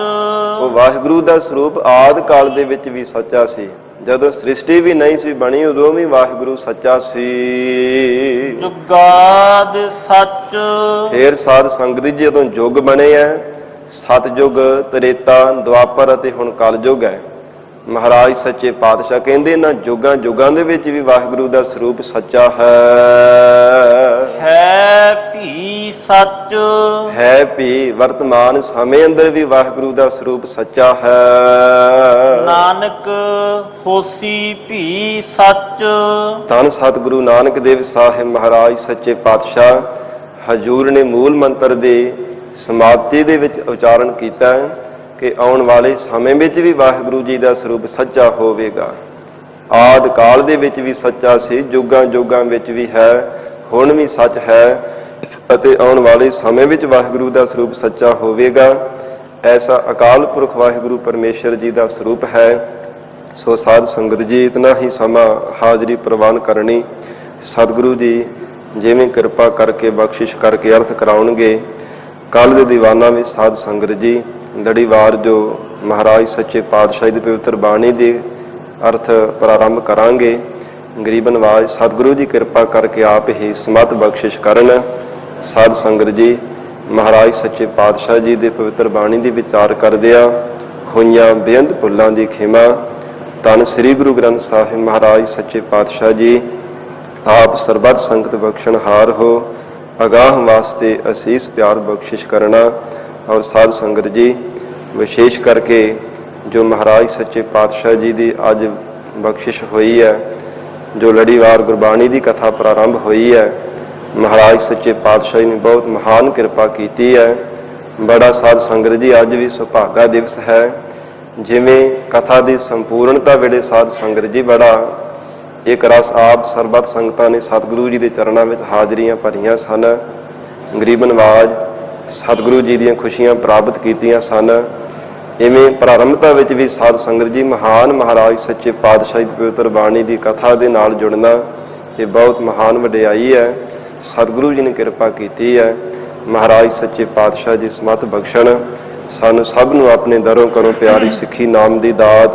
ਉਹ ਵਾਹਿਗੁਰੂ ਦਾ ਸਰੂਪ ਆਦਿ ਕਾਲ ਦੇ ਵਿੱਚ ਵੀ ਸੱਚਾ ਸੀ। ਜਦੋਂ ਸ੍ਰਿਸ਼ਟੀ ਵੀ ਨਹੀਂ ਸੀ ਬਣੀ ਉਦੋਂ ਵੀ ਵਾਹਿਗੁਰੂ ਸੱਚਾ ਸੀ। ਜੁਗਾਦ ਸੱਚ ਫੇਰ ਸਾਧ ਸੰਗਤ ਜੀ ਜਦੋਂ ਯੁੱਗ ਬਣੇ ਆ, ਸਤਯੁਗ, ਤ੍ਰੇਤਾ, ਦੁਆਪਰ ਅਤੇ ਹੁਣ ਕਲਯੁਗ ਹੈ। ਮਹਾਰਾਜ ਸੱਚੇ ਪਾਤਸ਼ਾਹ ਕਹਿੰਦੇ ਨਾ ਯੁੱਗਾਂ ਯੁੱਗਾਂ ਦੇ ਵਿੱਚ ਵੀ ਵਾਹਿਗੁਰੂ ਦਾ ਸਰੂਪ ਸੱਚਾ ਹੈ ਭੀ ਸੱਚ ਹੈ ਭੀ ਵਰਤਮਾਨ ਸਮੇਂ ਅੰਦਰ ਵੀ ਵਾਹਿਗੁਰੂ ਦਾ ਸਰੂਪ ਸੱਚਾ ਹੈ। ਨਾਨਕ ਹੋਸੀ ਭੀ ਸੱਚ ਧੰਨ ਸਤਿਗੁਰੂ ਨਾਨਕ ਦੇਵ ਸਾਹਿਬ ਮਹਾਰਾਜ ਸੱਚੇ ਪਾਤਸ਼ਾਹ ਹਜੂਰ ਨੇ ਮੂਲ ਮੰਤਰ ਦੇ ਸਮਾਪਤੀ ਦੇ ਵਿੱਚ ਉਚਾਰਨ ਕੀਤਾ ਕਿ ਆਉਣ ਵਾਲੇ ਸਮੇਂ ਵਿੱਚ ਵੀ ਵਾਹਿਗੁਰੂ ਜੀ ਦਾ ਸਰੂਪ ਸੱਚਾ ਹੋਵੇਗਾ। ਆਦਿ ਕਾਲ ਦੇ ਵਿੱਚ ਵੀ ਸੱਚਾ ਸੀ, ਯੁੱਗਾਂ ਯੁੱਗਾਂ ਵਿੱਚ ਵੀ ਹੈ, ਹੁਣ ਵੀ ਸੱਚ ਹੈ ਅਤੇ ਆਉਣ ਵਾਲੇ ਸਮੇਂ ਵਿੱਚ ਵਾਹਿਗੁਰੂ ਦਾ ਸਰੂਪ ਸੱਚਾ ਹੋਵੇਗਾ। ਐਸਾ ਅਕਾਲ ਪੁਰਖ ਵਾਹਿਗੁਰੂ ਪਰਮੇਸ਼ਰ ਜੀ ਦਾ ਸਰੂਪ ਹੈ। ਸੋ ਸਾਧ ਸੰਗਤ ਜੀ ਇਤਨਾ ਹੀ ਸਮਾਂ ਹਾਜ਼ਰੀ ਪ੍ਰਵਾਨ ਕਰਨੀ। ਸਤਿਗੁਰੂ ਜੀ ਜਿਵੇਂ ਕਿਰਪਾ ਕਰਕੇ ਬਖਸ਼ਿਸ਼ ਕਰਕੇ ਅਰਥ ਕਰਾਉਣਗੇ। ਕੱਲ੍ਹ ਦੇ ਦੀਵਾਨਾਂ ਵਿੱਚ ਸਾਧ ਸੰਗਤ ਜੀ ਲੜੀਵਾਰ ਜੋ ਮਹਾਰਾਜ ਸੱਚੇ ਪਾਤਸ਼ਾਹ ਦੀ ਪਵਿੱਤਰ ਬਾਣੀ ਦੇ ਅਰਥ ਪ੍ਰਾਰੰਭ ਕਰਾਂਗੇ। ਗਰੀਬ ਨਵਾਜ ਸਤਿਗੁਰੂ ਜੀ ਕਿਰਪਾ ਕਰਕੇ ਆਪ ਹੀ ਸਮਤ ਬਖਸ਼ਿਸ਼ ਕਰਨ। ਸਾਧ ਸੰਗਤ ਜੀ ਮਹਾਰਾਜ ਸੱਚੇ ਪਾਤਸ਼ਾਹ ਜੀ ਦੇ ਪਵਿੱਤਰ ਬਾਣੀ ਦੀ ਵਿਚਾਰ ਕਰਦਿਆਂ ਹੋਈਆਂ ਬੇਅੰਤ ਭੁੱਲਾਂ ਦੀ ਖਿਮਾ ਧੰਨ ਸ੍ਰੀ ਗੁਰੂ ਗ੍ਰੰਥ ਸਾਹਿਬ ਮਹਾਰਾਜ ਸੱਚੇ ਪਾਤਸ਼ਾਹ ਜੀ ਆਪ ਸਰਬੱਤ ਸੰਗਤ ਬਖਸ਼ਣਹਾਰ ਹੋ। ਅਗਾਹ ਵਾਸਤੇ ਅਸੀਸ ਪਿਆਰ ਬਖਸ਼ਿਸ਼ ਕਰਨਾ। ਔਰ ਸਾਧ ਸੰਗਤ ਜੀ ਵਿਸ਼ੇਸ਼ ਕਰਕੇ ਜੋ ਮਹਾਰਾਜ ਸੱਚੇ ਪਾਤਸ਼ਾਹ ਜੀ ਦੀ ਅੱਜ ਬਖਸ਼ਿਸ਼ ਹੋਈ ਹੈ, ਜੋ ਲੜੀਵਾਰ ਗੁਰਬਾਣੀ ਦੀ ਕਥਾ ਪ੍ਰਾਰੰਭ ਹੋਈ ਹੈ, ਮਹਾਰਾਜ ਸੱਚੇ ਪਾਤਸ਼ਾਹ ਜੀ ਨੇ ਬਹੁਤ ਮਹਾਨ ਕਿਰਪਾ ਕੀਤੀ ਹੈ। ਬੜਾ ਸਾਧ ਸੰਗਤ ਜੀ ਅੱਜ ਵੀ ਸੁਭਾਗਾ ਦਿਵਸ ਹੈ। ਜਿਵੇਂ ਕਥਾ ਦੀ ਸੰਪੂਰਨਤਾ ਵੇਲੇ ਸਾਧ ਸੰਗਤ ਜੀ ਬੜਾ ਇੱਕ ਰਸ ਆਪ ਸਰਬੱਤ ਸੰਗਤਾਂ ਨੇ ਸਤਿਗੁਰੂ ਜੀ ਦੇ ਚਰਨਾਂ ਵਿੱਚ ਹਾਜ਼ਰੀਆਂ ਭਰੀਆਂ ਸਨ। ਗਰੀਬ ਨਵਾਜ ਸਤਿਗੁਰੂ ਜੀ ਦੀਆਂ ਖੁਸ਼ੀਆਂ ਪ੍ਰਾਪਤ ਕੀਤੀਆਂ ਸਨ। ਇਵੇਂ ਪ੍ਰਾਰੰਭਤਾ ਵਿੱਚ ਵੀ ਸਾਧ ਸੰਗਤ ਜੀ ਮਹਾਨ ਮਹਾਰਾਜ ਸੱਚੇ ਪਾਤਸ਼ਾਹ ਦੀ ਪਵਿੱਤਰ ਬਾਣੀ ਦੀ ਕਥਾ ਦੇ ਨਾਲ ਜੁੜਨਾ ਇਹ ਬਹੁਤ ਮਹਾਨ ਵਡਿਆਈ ਹੈ। ਸਤਿਗੁਰੂ ਜੀ ਨੇ ਕਿਰਪਾ ਕੀਤੀ ਹੈ। ਮਹਾਰਾਜ ਸੱਚੇ ਪਾਤਸ਼ਾਹ ਜੀ ਸਮਤ ਬਖਸ਼ਣ। ਸਾਨੂੰ ਸਭ ਨੂੰ ਆਪਣੇ ਦਰੋਂ ਘਰੋਂ ਪਿਆਰੀ ਸਿੱਖੀ ਨਾਮ ਦੀ ਦਾਤ,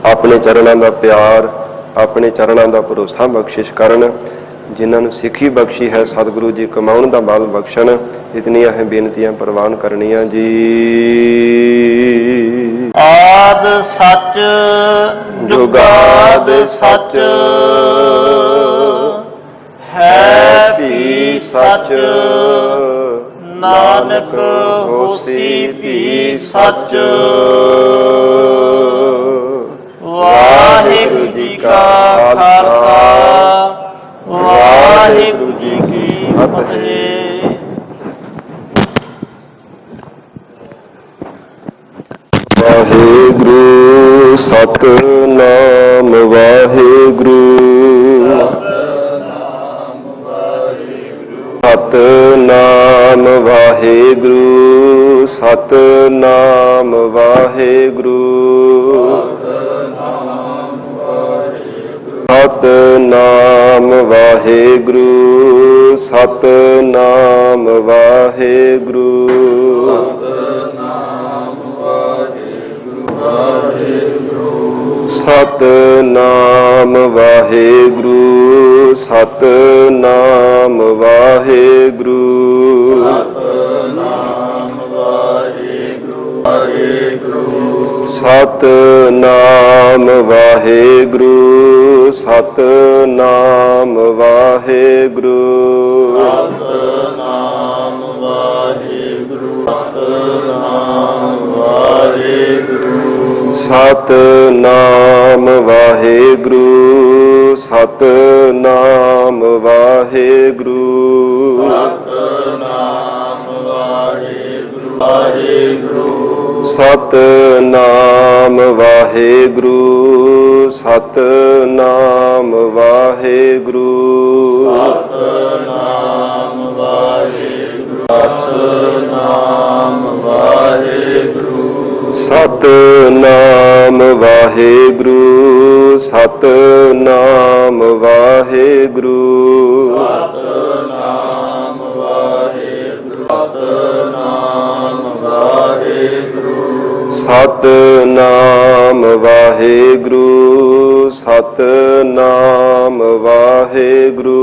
ਆਪਣੇ ਚਰਨਾਂ ਦਾ ਪਿਆਰ, ਆਪਣੇ ਚਰਨਾਂ ਦਾ ਭਰੋਸਾ ਬਖਸ਼ਿਸ਼ ਕਰਨ। ਜਿਨ੍ਹਾਂ ਨੂੰ ਸਿੱਖੀ ਬਖਸ਼ੀ ਹੈ ਸਤਿਗੁਰੂ ਜੀ ਕਮਾਉਣ ਦਾ ਬਲ ਬਖਸ਼ਣ। ਇਤਨੀਆਂ ਹੈ ਬੇਨਤੀਆਂ ਪ੍ਰਵਾਨ ਕਰਨੀਆਂ ਜੀ। ਆਦ ਸੱਚ ਜੁਗਾਦ ਸੱਚ ਹੈ ਭੀ ਸੱਚ ਨਾਨਕ ਹੋਸੀ ਭੀ ਸੱਚ। ਵਾਹਿਗੁਰੂ ਜੀ ਕਾ ਖਾਲਸਾ ਵਾਹਿਗੁਰੂ ਜੀ ਕੀ ਫਤਿਹ। ਵਾਹਿਗੁਰੂ ਸਤਿਨਾਮ ਵਾਹਿਗੁਰੂ ਸਤਿਨਾਮ ਵਾਹਿਗੁਰੂ ਸਤਿਨਾਮ ਵਾਹਿਗੁਰੂ ਸਤਿਨਾਮ ਵਾਹਿਗੁਰੂ ਸਤਿਨਾਮ ਵਾਹਿਗੁਰੂ। ਸਤਿਨਾਮ ਵਾਹਿਗੁਰੂ ਸਤਿਨਾਮ ਵਾਹਿਗੁਰੂ ਸਤਿਨਾਮ ਵਾਹਿਗੁਰੂ ਸਤਿਨਾਮ ਵਾਹਿਗੁਰੂ ਸਤਿਨਾਮ ਵਾਹਿਗੁਰੂ ਸਤਿਨਾਮ ਵਾਹਿਗੁਰੂ ਸਤਿਨਾਮ ਵਾਹਿਗੁਰੂ ਸਤਿਨਾਮ ਵਾਹਿਗੁਰੂ ਸਤਿਨਾਮ ਵਾਹਿਗੁਰੂ ਸਤਿਨਾਮ ਵਾਹਿਗੁਰੂ ਸਤਿਨਾਮ ਵਾਹਿਗੁਰੂ ਸਤਿਨਾਮ ਵਾਹਿਗੁਰੂ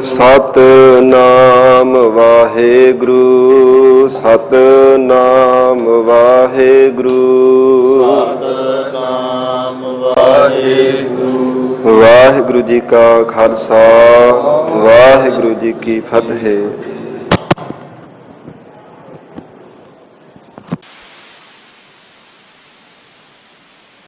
ਸਤਿਨਾਮ ਵਾਹਿਗੁਰੂ ਸਤਿਨਾਮ ਵਾਹਿਗੁਰੂ ਵਾਹਿਗੁਰੂ ਜੀ ਕਾ ਖਾਲਸਾ ਵਾਹਿਗੁਰੂ ਜੀ ਕੀ ਫਤਿਹ।